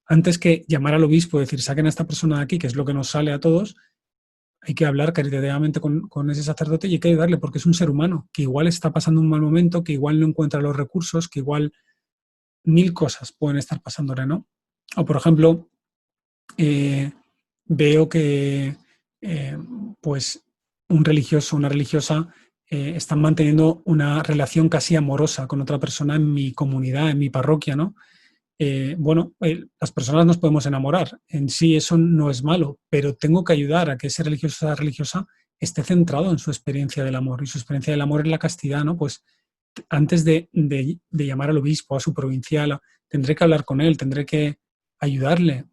Antes que llamar al obispo y decir, saquen a esta persona de aquí, que es lo que nos sale a todos, hay que hablar caritativamente con ese sacerdote y hay que ayudarle porque es un ser humano, que igual está pasando un mal momento, que igual no encuentra los recursos, que igual mil cosas pueden estar pasándole, ¿no? O, por ejemplo, veo que eh, pues un religioso, una religiosa están manteniendo una relación casi amorosa con otra persona en mi comunidad, en mi parroquia, ¿no? Bueno, las personas nos podemos enamorar, en sí eso no es malo, pero tengo que ayudar a que ese religioso o religiosa esté centrado en su experiencia del amor, y su experiencia del amor es la castidad, ¿no? Pues antes de llamar al obispo, a su provincial, tendré que hablar con él, tendré que ayudarle,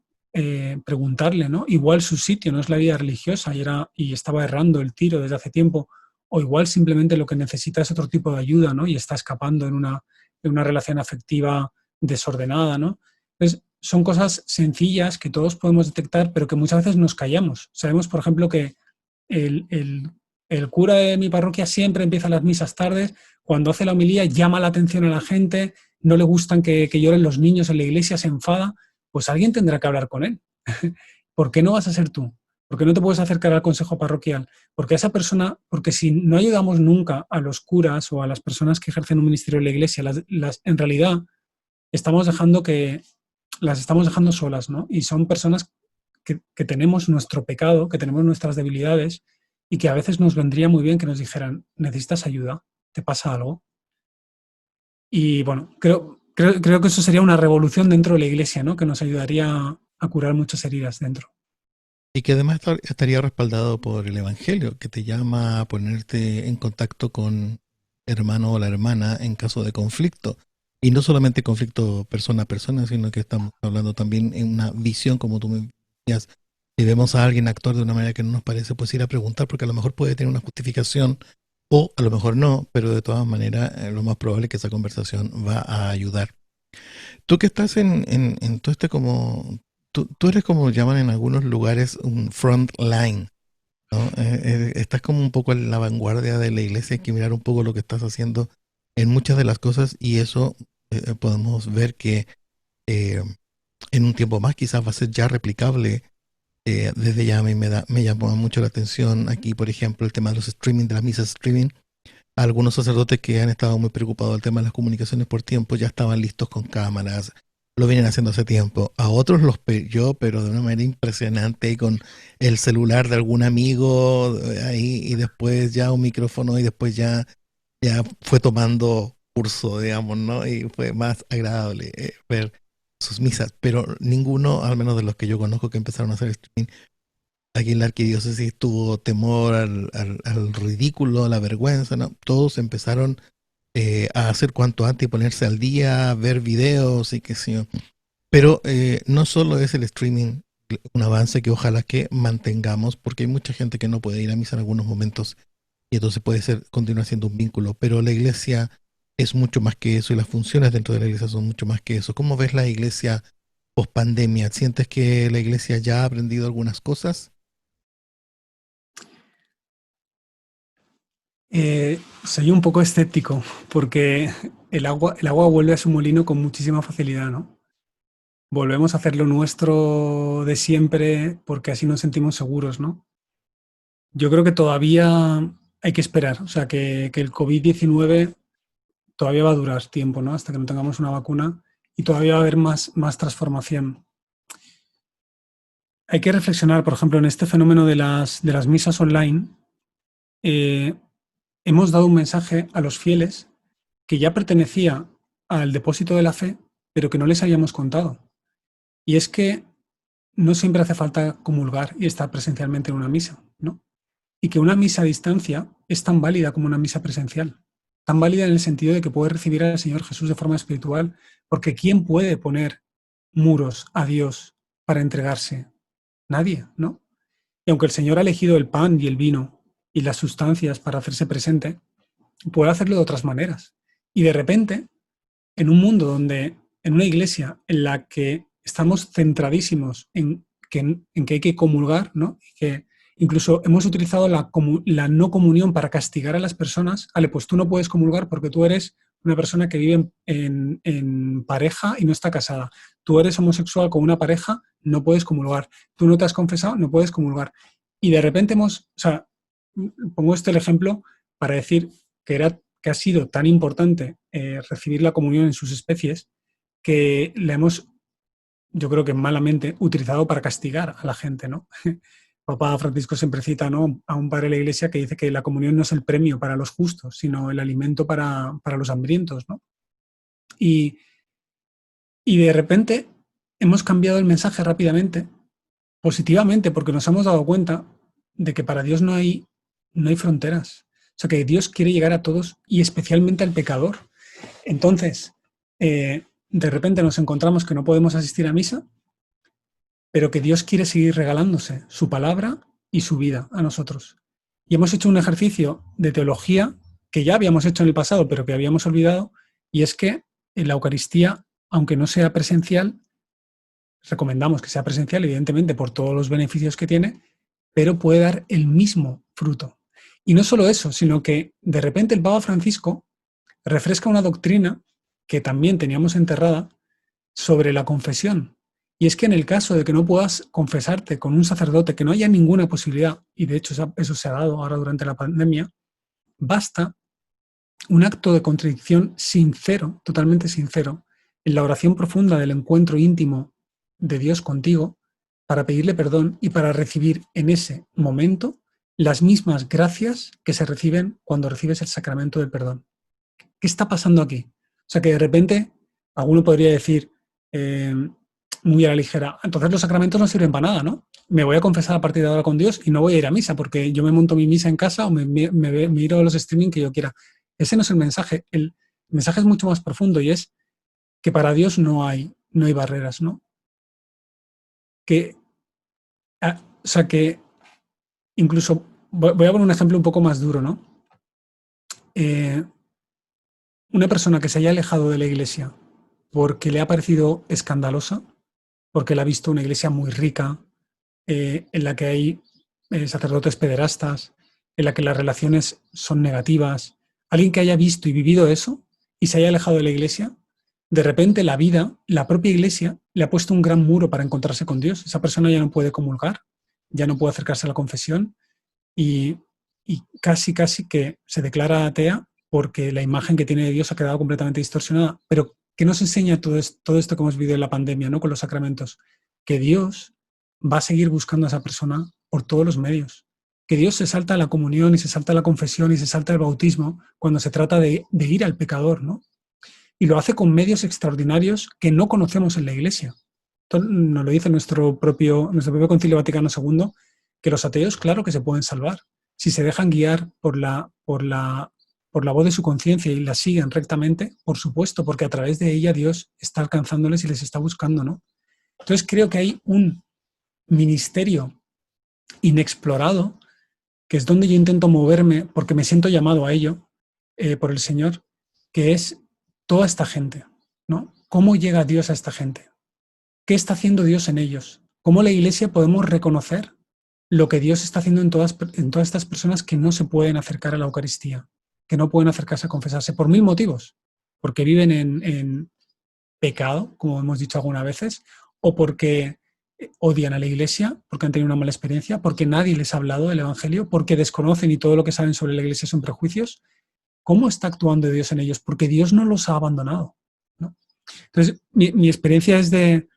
preguntarle, ¿no? Igual su sitio no es la vida religiosa y estaba errando el tiro desde hace tiempo, o igual simplemente lo que necesita es otro tipo de ayuda, ¿no? Y está escapando en una relación afectiva desordenada, ¿no? Entonces, son cosas sencillas que todos podemos detectar, pero que muchas veces nos callamos. Sabemos, por ejemplo, que el, el, el cura de mi parroquia siempre empieza las misas tardes, cuando hace la homilía llama la atención a la gente, no le gustan que lloren los niños en la iglesia, se enfada, pues alguien tendrá que hablar con él. ¿Por qué no vas a ser tú? ¿Por qué no te puedes acercar al consejo parroquial? Porque esa persona, porque si no ayudamos nunca a los curas o a las personas que ejercen un ministerio en la iglesia, en realidad estamos dejando las estamos dejando solas, ¿no? Y son personas que tenemos nuestro pecado, que tenemos nuestras debilidades y que a veces nos vendría muy bien que nos dijeran, necesitas ayuda, te pasa algo. Y bueno, creo que eso sería una revolución dentro de la iglesia, ¿no? Que nos ayudaría a curar muchas heridas dentro. Y que además estaría respaldado por el Evangelio, que te llama a ponerte en contacto con el hermano o la hermana en caso de conflicto. Y no solamente conflicto persona a persona, sino que estamos hablando también en una visión, como tú me decías. Si vemos a alguien actuar de una manera que no nos parece, pues ir a preguntar, porque a lo mejor puede tener una justificación o a lo mejor no, pero de todas maneras lo más probable es que esa conversación va a ayudar. Tú que estás en todo este como, tú eres como llaman en algunos lugares un front line, ¿no? Estás como un poco en la vanguardia de la iglesia, hay que mirar un poco lo que estás haciendo en muchas de las cosas y eso podemos ver que eh, en un tiempo más quizás va a ser ya replicable. Desde ya a mí me llamó mucho la atención aquí, por ejemplo, el tema de los streaming, de las misas streaming. Algunos sacerdotes que han estado muy preocupados del tema de las comunicaciones por tiempo ya estaban listos con cámaras, lo vienen haciendo hace tiempo. A otros los pilló, pero de una manera impresionante, y con el celular de algún amigo ahí, y después ya un micrófono, y después ya fue tomando curso, digamos, ¿no? Y fue más agradable ver sus misas, pero ninguno, al menos de los que yo conozco que empezaron a hacer streaming, aquí en la arquidiócesis tuvo temor al ridículo, a la vergüenza, ¿no? Todos empezaron a hacer cuanto antes y ponerse al día, ver videos y qué sé yo. Pero no solo es el streaming un avance que ojalá que mantengamos, porque hay mucha gente que no puede ir a misa en algunos momentos y entonces puede ser continuar siendo un vínculo, pero la iglesia es mucho más que eso y las funciones dentro de la iglesia son mucho más que eso. ¿Cómo ves la iglesia post pandemia? ¿Sientes que la iglesia ya ha aprendido algunas cosas? Soy un poco escéptico porque el agua vuelve a su molino con muchísima facilidad, ¿no? Volvemos a hacer lo nuestro de siempre porque así nos sentimos seguros, ¿no? Yo creo que todavía hay que esperar, o sea, que el COVID-19 todavía va a durar tiempo, ¿no? Hasta que no tengamos una vacuna y todavía va a haber más transformación. Hay que reflexionar, por ejemplo, en este fenómeno de las misas online. eh, Hemos dado un mensaje a los fieles que ya pertenecía al depósito de la fe, pero que no les habíamos contado. Y es que no siempre hace falta comulgar y estar presencialmente en una misa, ¿no? Y que una misa a distancia es tan válida como una misa presencial. Tan válida en el sentido de que puede recibir al Señor Jesús de forma espiritual, porque ¿quién puede poner muros a Dios para entregarse? Nadie, ¿no? Y aunque el Señor ha elegido el pan y el vino y las sustancias para hacerse presente, puede hacerlo de otras maneras. Y de repente, en un mundo donde, en una iglesia en la que estamos centradísimos en que hay que comulgar, ¿no? Y que incluso hemos utilizado la no comunión para castigar a las personas. Vale, pues tú no puedes comulgar porque tú eres una persona que vive en pareja y no está casada. Tú eres homosexual con una pareja, no puedes comulgar. Tú no te has confesado, no puedes comulgar. Y de repente o sea, pongo el ejemplo para decir que ha sido tan importante recibir la comunión en sus especies que la hemos, yo creo que malamente, utilizado para castigar a la gente, ¿no? Papa Francisco siempre cita, ¿no?, a un padre de la Iglesia que dice que la comunión no es el premio para los justos, sino el alimento para los hambrientos, ¿no? Y, y de repente hemos cambiado el mensaje rápidamente, positivamente, porque nos hemos dado cuenta de que para Dios no hay fronteras. O sea, que Dios quiere llegar a todos y especialmente al pecador. Entonces, de repente nos encontramos que no podemos asistir a misa, pero que Dios quiere seguir regalándose su palabra y su vida a nosotros. Y hemos hecho un ejercicio de teología que ya habíamos hecho en el pasado, pero que habíamos olvidado, y es que en la Eucaristía, aunque no sea presencial, recomendamos que sea presencial, evidentemente, por todos los beneficios que tiene, pero puede dar el mismo fruto. Y no solo eso, sino que de repente el Papa Francisco refresca una doctrina que también teníamos enterrada sobre la confesión. Y es que en el caso de que no puedas confesarte con un sacerdote, que no haya ninguna posibilidad, y de hecho eso se ha dado ahora durante la pandemia, basta un acto de contrición sincero, totalmente sincero, en la oración profunda del encuentro íntimo de Dios contigo, para pedirle perdón y para recibir en ese momento las mismas gracias que se reciben cuando recibes el sacramento del perdón. ¿Qué está pasando aquí? O sea, que de repente alguno podría decir, muy a la ligera, entonces los sacramentos no sirven para nada, ¿no? Me voy a confesar a partir de ahora con Dios y no voy a ir a misa porque yo me monto mi misa en casa o me miro los streaming que yo quiera. Ese no es el mensaje. El mensaje es mucho más profundo y es que para Dios no hay barreras, ¿no? O sea, que incluso, voy a poner un ejemplo un poco más duro, ¿no? Una persona que se haya alejado de la iglesia porque le ha parecido escandalosa, porque la ha visto una iglesia muy rica, en la que hay sacerdotes pederastas, en la que las relaciones son negativas, alguien que haya visto y vivido eso y se haya alejado de la iglesia, de repente la vida, la propia iglesia, le ha puesto un gran muro para encontrarse con Dios. Esa persona ya no puede comulgar, ya no puede acercarse a la confesión y casi que se declara atea porque la imagen que tiene de Dios ha quedado completamente distorsionada. Pero ¿qué nos enseña todo esto que hemos vivido en la pandemia, ¿no?, con los sacramentos? Que Dios va a seguir buscando a esa persona por todos los medios. Que Dios se salta la comunión y se salta la confesión y se salta el bautismo cuando se trata de ir al pecador, ¿no? Y lo hace con medios extraordinarios que no conocemos en la Iglesia. Esto nos lo dice nuestro propio Concilio Vaticano II, que los ateos, claro que se pueden salvar, si se dejan guiar por la voz de su conciencia y la siguen rectamente, por supuesto, porque a través de ella Dios está alcanzándoles y les está buscando, ¿no? Entonces creo que hay un ministerio inexplorado, que es donde yo intento moverme, porque me siento llamado a ello por el Señor, que es toda esta gente, ¿no? ¿Cómo llega Dios a esta gente? ¿Qué está haciendo Dios en ellos? ¿Cómo la Iglesia podemos reconocer lo que Dios está haciendo en todas estas personas que no se pueden acercar a la Eucaristía, que no pueden acercarse a confesarse por mil motivos? Porque viven en pecado, como hemos dicho algunas veces, o porque odian a la Iglesia, porque han tenido una mala experiencia, porque nadie les ha hablado del Evangelio, porque desconocen y todo lo que saben sobre la Iglesia son prejuicios. ¿Cómo está actuando Dios en ellos? Porque Dios no los ha abandonado, ¿no? Entonces, mi experiencia es de,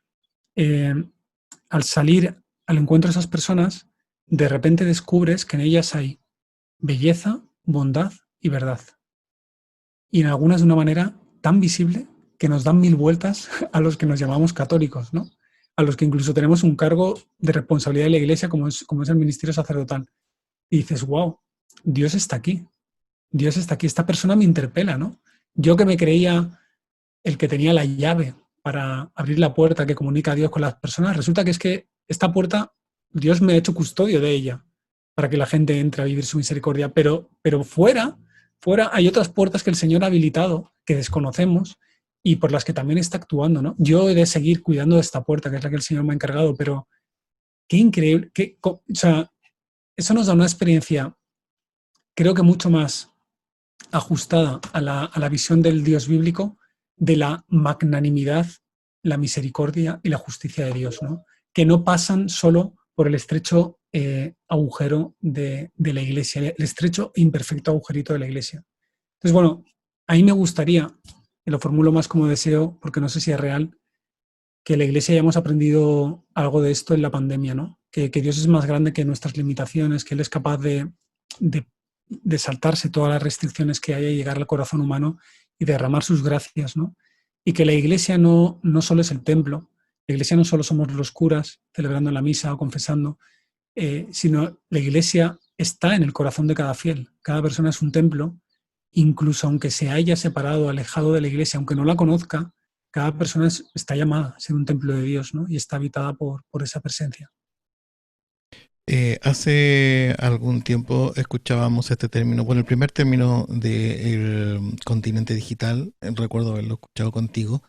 al salir al encuentro de esas personas, de repente descubres que en ellas hay belleza, bondad y verdad. Y en algunas de una manera tan visible que nos dan mil vueltas a los que nos llamamos católicos, ¿no? A los que incluso tenemos un cargo de responsabilidad de la Iglesia como es el ministerio sacerdotal. Y dices, wow, Dios está aquí. Dios está aquí. Esta persona me interpela, ¿no? Yo que me creía el que tenía la llave para abrir la puerta que comunica a Dios con las personas, resulta que es que esta puerta, Dios me ha hecho custodio de ella para que la gente entre a vivir su misericordia. Pero fuera hay otras puertas que el Señor ha habilitado, que desconocemos y por las que también está actuando, ¿no? Yo he de seguir cuidando de esta puerta, que es la que el Señor me ha encargado, pero qué increíble. O sea, eso nos da una experiencia, creo que mucho más ajustada a la visión del Dios bíblico, de la magnanimidad, la misericordia y la justicia de Dios, ¿no? Que no pasan solo por el estrecho agujero de la Iglesia, el estrecho e imperfecto agujerito de la Iglesia. Entonces, bueno, ahí me gustaría, y lo formulo más como deseo, porque no sé si es real, que la Iglesia ya hemos aprendido algo de esto en la pandemia, ¿no? Que Dios es más grande que nuestras limitaciones, que Él es capaz de, de saltarse todas las restricciones que hay y llegar al corazón humano y derramar sus gracias, ¿no? Y que la Iglesia no solo es el templo, la Iglesia no solo somos los curas celebrando la misa o confesando, sino la Iglesia está en el corazón de cada fiel. Cada persona es un templo, incluso aunque se haya separado, alejado de la Iglesia, aunque no la conozca, cada persona está llamada a ser un templo de Dios, ¿no? Y está habitada por esa presencia. Hace algún tiempo escuchábamos este término, bueno, el primer término del continente digital, recuerdo haberlo escuchado contigo.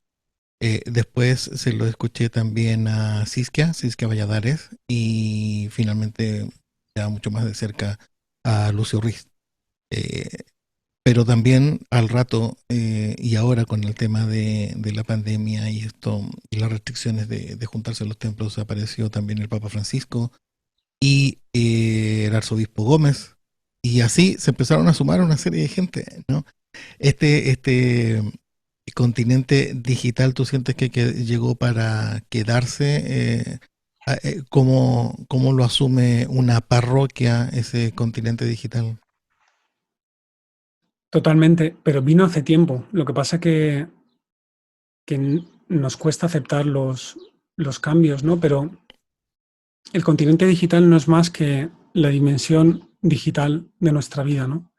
Después se lo escuché también a Siskia Valladares, y finalmente ya mucho más de cerca a Lucio Ruiz. Eh, pero también al rato, y ahora con el tema de la pandemia y esto y las restricciones de juntarse en los templos, apareció también el Papa Francisco y el arzobispo Gómez, y así se empezaron a sumar una serie de gente, ¿no? Este continente digital, ¿tú sientes que llegó para quedarse? ¿Cómo lo asume una parroquia ese continente digital? Totalmente, pero vino hace tiempo. Lo que pasa que nos cuesta aceptar los cambios, ¿no? Pero el continente digital no es más que la dimensión digital de nuestra vida, ¿no?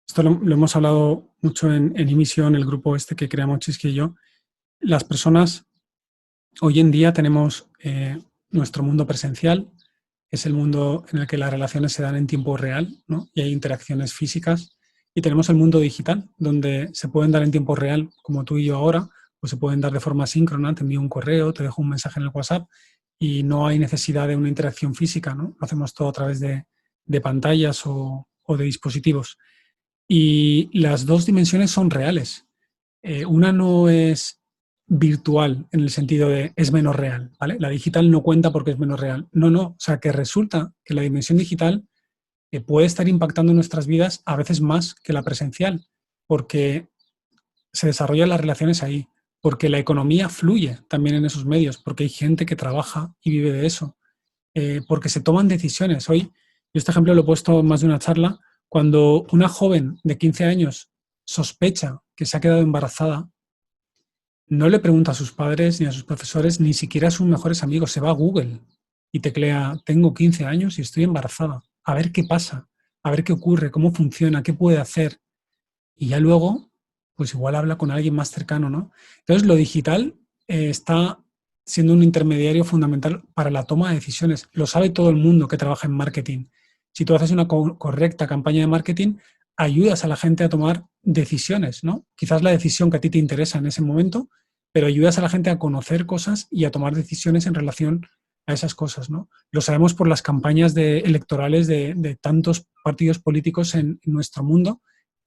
Esto lo hemos hablado mucho en Emisión, el grupo este que creamos Chisque y yo. Las personas hoy en día tenemos nuestro mundo presencial, es el mundo en el que las relaciones se dan en tiempo real, ¿no? Y hay interacciones físicas. Y tenemos el mundo digital, donde se pueden dar en tiempo real, como tú y yo ahora, o se pueden dar de forma síncrona, te envío un correo, te dejo un mensaje en el WhatsApp, y no hay necesidad de una interacción física, ¿no? Lo hacemos todo a través de pantallas o de dispositivos. Y las dos dimensiones son reales. Una no es virtual en el sentido de es menos real, ¿vale? La digital no cuenta porque es menos real. No, no. O sea, que resulta que la dimensión digital puede estar impactando nuestras vidas a veces más que la presencial, porque se desarrollan las relaciones ahí, porque la economía fluye también en esos medios, porque hay gente que trabaja y vive de eso, porque se toman decisiones. Hoy, yo este ejemplo lo he puesto en más de una charla, cuando una joven de 15 años sospecha que se ha quedado embarazada, no le pregunta a sus padres ni a sus profesores, ni siquiera a sus mejores amigos, se va a Google y teclea, tengo 15 años y estoy embarazada, a ver qué pasa, a ver qué ocurre, cómo funciona, qué puede hacer. Y ya luego, pues igual habla con alguien más cercano, ¿no? Entonces, lo digital está siendo un intermediario fundamental para la toma de decisiones. Lo sabe todo el mundo que trabaja en marketing. Si tú haces una correcta campaña de marketing, ayudas a la gente a tomar decisiones, ¿no? Quizás la decisión que a ti te interesa en ese momento, pero ayudas a la gente a conocer cosas y a tomar decisiones en relación a esas cosas, ¿no? Lo sabemos por las campañas electorales de tantos partidos políticos en nuestro mundo.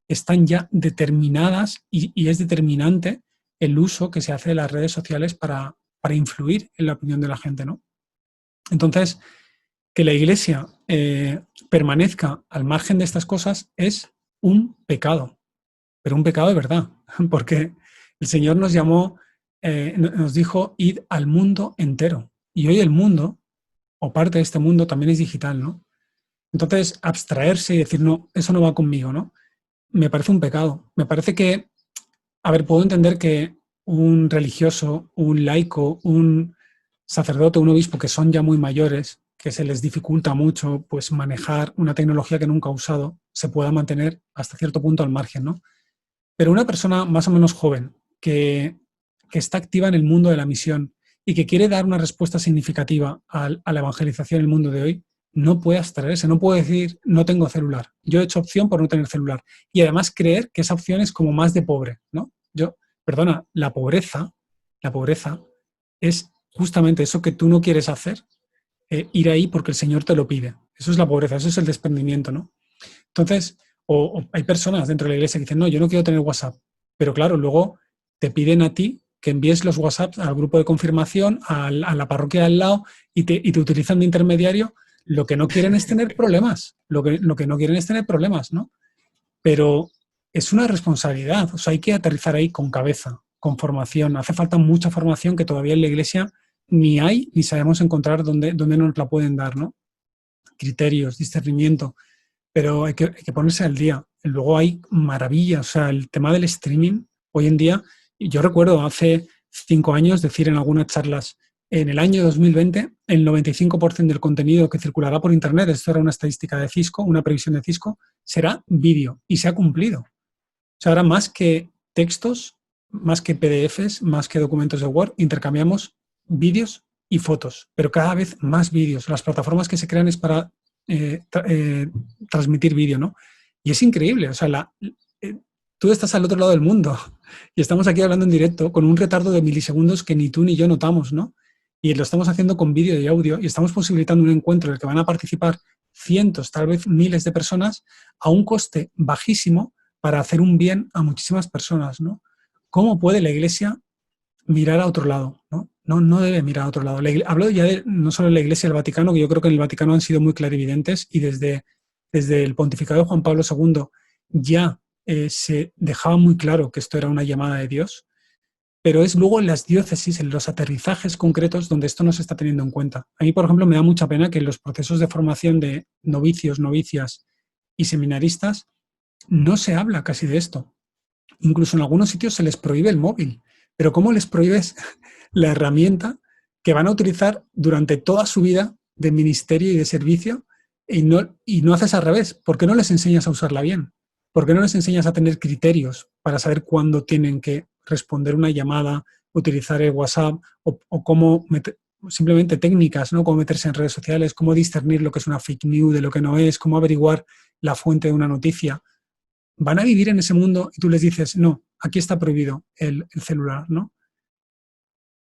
Están ya determinadas y es determinante el uso que se hace de las redes sociales para influir en la opinión de la gente, ¿no? Entonces, que la Iglesia permanezca al margen de estas cosas es un pecado, pero un pecado de verdad, porque el Señor nos llamó, nos dijo, id al mundo entero. Y hoy el mundo, o parte de este mundo, también es digital, ¿no? Entonces, abstraerse y decir, no, eso no va conmigo, ¿no? Me parece un pecado. Me parece que, a ver, puedo entender que un religioso, un laico, un sacerdote, un obispo que son ya muy mayores, que se les dificulta mucho pues manejar una tecnología que nunca ha usado, se pueda mantener hasta cierto punto al margen, ¿no? Pero una persona más o menos joven que está activa en el mundo de la misión y que quiere dar una respuesta significativa a la evangelización en el mundo de hoy, no puede abstraerse, no puede decir no tengo celular. Yo he hecho opción por no tener celular. Y además creer que esa opción es como más de pobre, ¿no? Perdona, la pobreza es justamente eso que tú no quieres hacer, ir ahí porque el Señor te lo pide. Eso es la pobreza, eso es el desprendimiento, ¿no? Entonces, o hay personas dentro de la iglesia que dicen, no, yo no quiero tener WhatsApp. Pero claro, luego te piden a ti que envíes los WhatsApps al grupo de confirmación, a la parroquia al lado, y te utilizan de intermediario. Lo que no quieren es tener problemas. Lo que no quieren es tener problemas, ¿no? Pero es una responsabilidad. O sea, hay que aterrizar ahí con cabeza. con formación. Hace falta mucha formación que todavía en la Iglesia ni hay ni sabemos encontrar dónde nos la pueden dar, ¿no? Criterios, discernimiento, pero hay que ponerse al día. Luego hay maravillas, o sea, el tema del streaming, hoy en día, yo recuerdo hace 5 años decir en algunas charlas, en el año 2020, el 95% del contenido que circulará por Internet, esto era una estadística de Cisco, una previsión de Cisco, será vídeo, y se ha cumplido. O sea, ahora más que textos, más que PDFs, más que documentos de Word, intercambiamos vídeos y fotos, pero cada vez más vídeos. Las plataformas que se crean es para transmitir vídeo, ¿no? Y es increíble, o sea, tú estás al otro lado del mundo y estamos aquí hablando en directo con un retardo de milisegundos que ni tú ni yo notamos, ¿no? Y lo estamos haciendo con vídeo y audio y estamos posibilitando un encuentro en el que van a participar cientos, tal vez miles de personas a un coste bajísimo para hacer un bien a muchísimas personas, ¿no? ¿Cómo puede la Iglesia mirar a otro lado? No debe mirar a otro lado. Hablo ya de no solo de la Iglesia del Vaticano, que yo creo que en el Vaticano han sido muy clarividentes y desde el pontificado de Juan Pablo II ya se dejaba muy claro que esto era una llamada de Dios, pero es luego en las diócesis, en los aterrizajes concretos, donde esto no se está teniendo en cuenta. A mí, por ejemplo, me da mucha pena que en los procesos de formación de novicios, novicias y seminaristas no se habla casi de esto. Incluso en algunos sitios se les prohíbe el móvil. Pero ¿cómo les prohíbes la herramienta que van a utilizar durante toda su vida de ministerio y de servicio y no haces al revés? ¿Por qué no les enseñas a usarla bien? ¿Por qué no les enseñas a tener criterios para saber cuándo tienen que responder una llamada, utilizar el WhatsApp o cómo simplemente técnicas, ¿no? Cómo meterse en redes sociales, cómo discernir lo que es una fake news de lo que no es, cómo averiguar la fuente de una noticia? Van a vivir en ese mundo y tú les dices, no, aquí está prohibido el celular, ¿no?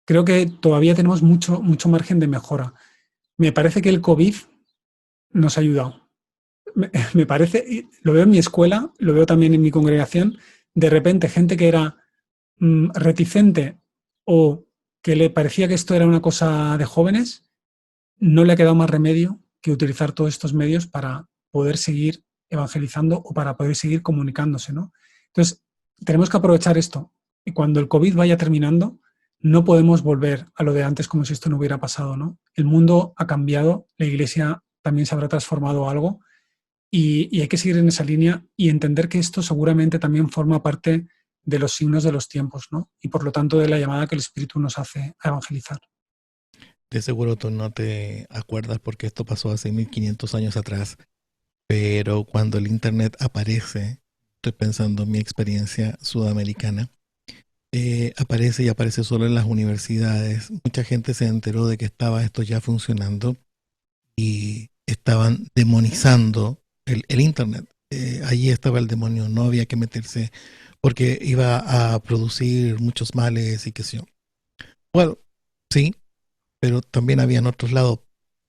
Creo que todavía tenemos mucho margen de mejora. Me parece que el COVID nos ha ayudado. Me parece, lo veo en mi escuela, lo veo también en mi congregación, de repente gente que era reticente o que le parecía que esto era una cosa de jóvenes, no le ha quedado más remedio que utilizar todos estos medios para poder seguir evangelizando o para poder seguir comunicándose, ¿no? Entonces, tenemos que aprovechar esto. Y cuando el COVID vaya terminando, no podemos volver a lo de antes como si esto no hubiera pasado, ¿no? El mundo ha cambiado, la Iglesia también se habrá transformado algo y hay que seguir en esa línea y entender que esto seguramente también forma parte de los signos de los tiempos, ¿no? Y por lo tanto de la llamada que el Espíritu nos hace a evangelizar. De seguro tú no te acuerdas porque esto pasó hace 1500 años atrás, pero cuando el Internet aparece, estoy pensando en mi experiencia sudamericana, aparece y aparece solo en las universidades. Mucha gente se enteró de que estaba esto ya funcionando y estaban demonizando el Internet. Allí estaba el demonio, no había que meterse porque iba a producir muchos males y qué sé yo. Bueno, sí, pero también había en otros lados.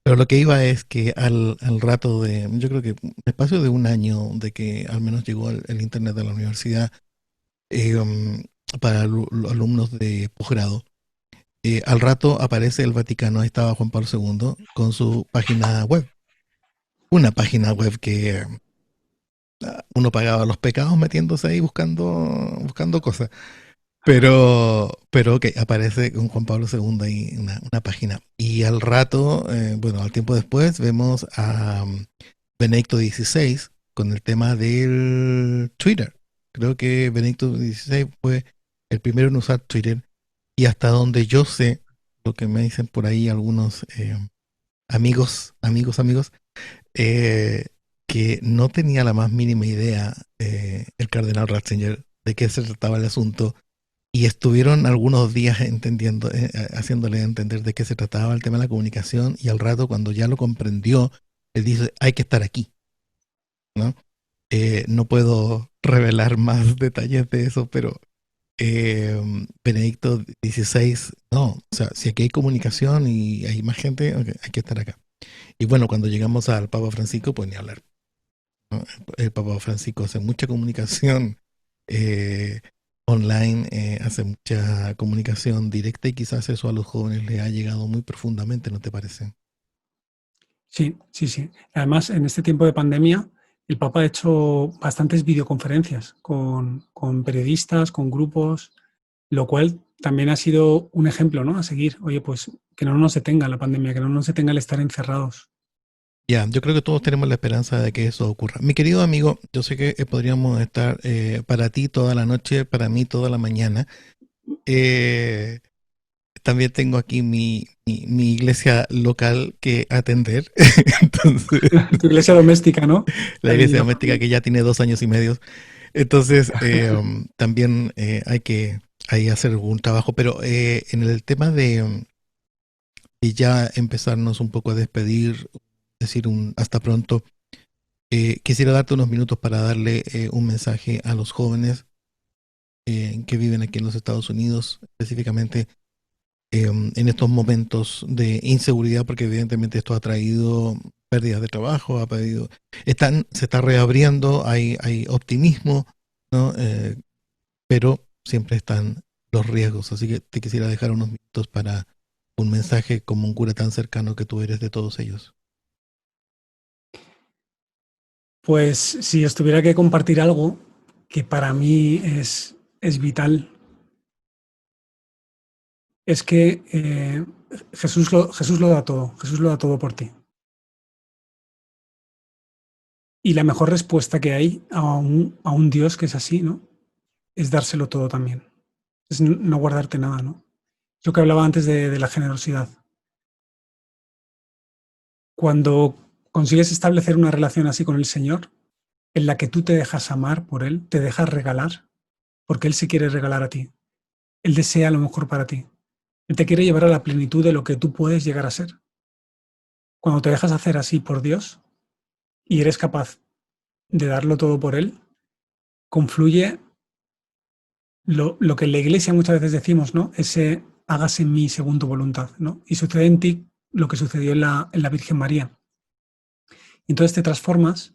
Pero lo que iba es que al rato de, yo creo que en espacio de un año de que al menos llegó el Internet a la universidad, para los alumnos de posgrado, al rato aparece el Vaticano, ahí estaba Juan Pablo II con su página web. Una página web que uno pagaba los pecados metiéndose ahí buscando cosas. Pero ok, aparece con Juan Pablo II ahí una página. Y al rato, bueno, al tiempo después, vemos a Benedicto XVI con el tema del Twitter. Creo que Benedicto XVI fue el primero en usar Twitter. Y hasta donde yo sé, lo que me dicen por ahí algunos amigos, eh, que no tenía la más mínima idea el cardenal Ratzinger de qué se trataba el asunto y estuvieron algunos días entendiendo, haciéndole entender de qué se trataba el tema de la comunicación y al rato cuando ya lo comprendió, le dice, hay que estar aquí, ¿no? No puedo revelar más detalles de eso, pero Benedicto XVI, no, o sea, si aquí hay comunicación y hay más gente, okay, hay que estar acá. Y bueno, cuando llegamos al Papa Francisco, pues ni hablar, ¿no? El Papa Francisco hace mucha comunicación online, hace mucha comunicación directa y quizás eso a los jóvenes les ha llegado muy profundamente, ¿no te parece? Sí. Además, en este tiempo de pandemia, el Papa ha hecho bastantes videoconferencias con periodistas, con grupos. lo cual también ha sido un ejemplo, ¿no? A seguir. Oye, pues que no nos detenga la pandemia, que no nos detenga el estar encerrados. Ya, yo creo que todos tenemos la esperanza de que eso ocurra. Mi querido amigo, yo sé que podríamos estar para ti toda la noche, para mí toda la mañana. Eh, También tengo aquí mi iglesia local que atender. Entonces, Tu iglesia doméstica, ¿no? la iglesia doméstica que ya tiene 2 años y medio. Entonces, también hay que ahí hacer algún trabajo. Pero en el tema de ya empezarnos un poco a despedir, decir un hasta pronto, quisiera darte unos minutos para darle un mensaje a los jóvenes que viven aquí en los Estados Unidos, específicamente en estos momentos de inseguridad, porque evidentemente esto ha traído pérdidas de trabajo, se está reabriendo, hay optimismo, ¿no? Pero siempre están los riesgos, así que te quisiera dejar unos minutos para un mensaje como un cura tan cercano que tú eres de todos ellos. Pues si os tuviera que compartir algo que para mí es vital, es que Jesús lo da todo, Jesús lo da todo por ti. Y la mejor respuesta que hay a un Dios que es así, ¿no? Es dárselo todo también. Es no guardarte nada, ¿no? Lo que hablaba antes de la generosidad. Cuando consigues establecer una relación así con el Señor, en la que tú te dejas amar por Él, te dejas regalar, porque Él se quiere regalar a ti. Él desea lo mejor para ti. Él te quiere llevar a la plenitud de lo que tú puedes llegar a ser. Cuando te dejas hacer así por Dios y eres capaz de darlo todo por Él, confluye lo que en la iglesia muchas veces decimos, ¿no? Ese hágase en mí según tu voluntad, ¿no? Y sucede en ti lo que sucedió en la Virgen María. Y entonces te transformas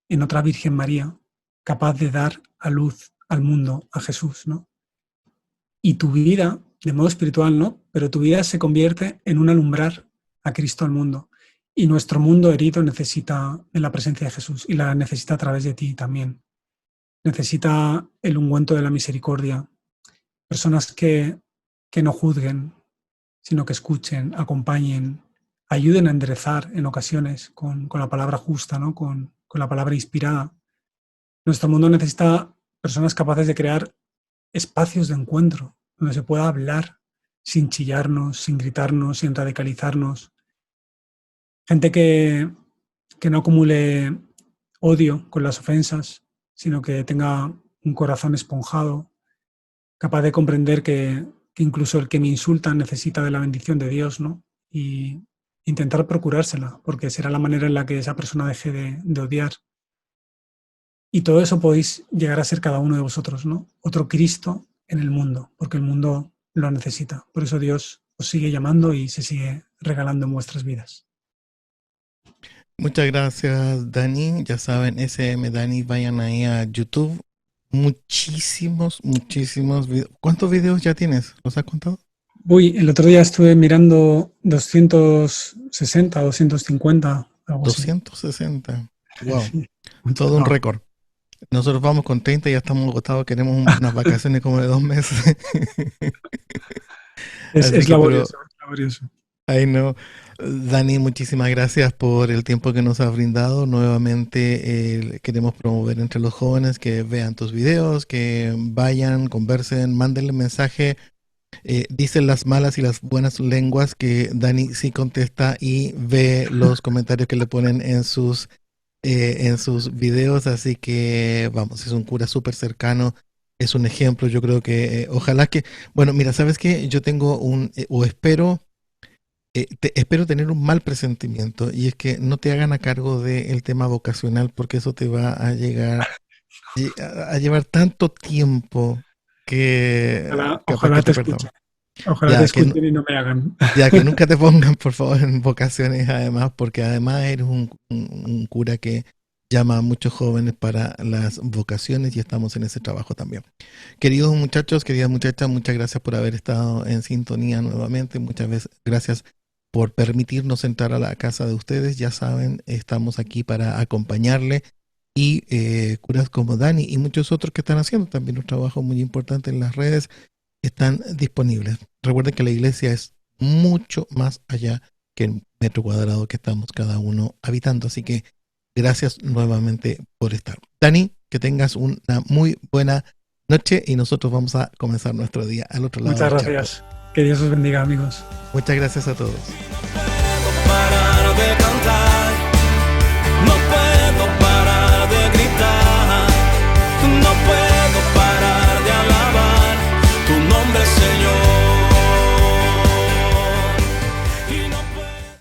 en otra Virgen María capaz de dar a luz al mundo, a Jesús, ¿no? Y tu vida, de modo espiritual, ¿no? Pero tu vida se convierte en un alumbrar a Cristo al mundo. Y nuestro mundo herido necesita de la presencia de Jesús y la necesita a través de ti también. Necesita el ungüento de la misericordia. Personas que no juzguen, sino que escuchen, acompañen, ayuden a enderezar en ocasiones con la palabra justa, ¿no? Con la palabra inspirada. Nuestro mundo necesita personas capaces de crear espacios de encuentro, donde se pueda hablar sin chillarnos, sin gritarnos, sin radicalizarnos. Gente que no acumule odio con las ofensas, sino que tenga un corazón esponjado, capaz de comprender que incluso el que me insulta necesita de la bendición de Dios, ¿no? Y intentar procurársela, porque será la manera en la que esa persona deje de odiar. Y todo eso podéis llegar a ser cada uno de vosotros, ¿no? Otro Cristo en el mundo, porque el mundo lo necesita. Por eso Dios os sigue llamando y se sigue regalando en vuestras vidas. Muchas gracias, Dani. Ya saben, SM Dani, vayan ahí a YouTube. Muchísimos videos. ¿Cuántos videos ya tienes? ¿Los has contado? Uy, el otro día estuve mirando 260, 250, algo así. 260. Wow, Sí. todo un récord. Nosotros vamos con 30 y ya estamos agotados. Queremos unas vacaciones como de 2 meses. Es laborioso, es laborioso. Ay, no. Dani, muchísimas gracias por el tiempo que nos has brindado. Nuevamente queremos promover entre los jóvenes que vean tus videos, que vayan, conversen, mándenle mensaje. Dicen las malas y las buenas lenguas que Dani sí contesta y ve los comentarios que le ponen en sus videos. Así que, vamos, es un cura súper cercano. Es un ejemplo. Yo creo que ojalá que, bueno, mira, ¿sabes qué? Yo tengo o espero tener un mal presentimiento y es que no te hagan a cargo del tema vocacional porque eso te va a llevar tanto tiempo que capaz Ojalá que te te perdamos. escuchen. Ojalá te escuchen y no me hagan. Ya que nunca te pongan, por favor, en vocaciones además, porque además eres un cura que llama a muchos jóvenes para las vocaciones y estamos en ese trabajo también. Queridos muchachos, queridas muchachas, muchas gracias por haber estado en sintonía nuevamente. Muchas veces gracias por permitirnos entrar a la casa de ustedes. Ya saben, estamos aquí para acompañarle y curas como Dani y muchos otros que están haciendo también un trabajo muy importante en las redes. están disponibles. Recuerden que la iglesia es mucho más allá que el metro cuadrado que estamos cada uno habitando. Así que gracias nuevamente por estar. Dani, que tengas una muy buena noche y nosotros vamos a comenzar nuestro día al otro lado. Muchas gracias. Que Dios os bendiga, amigos. Muchas gracias a todos. Parar de cantar.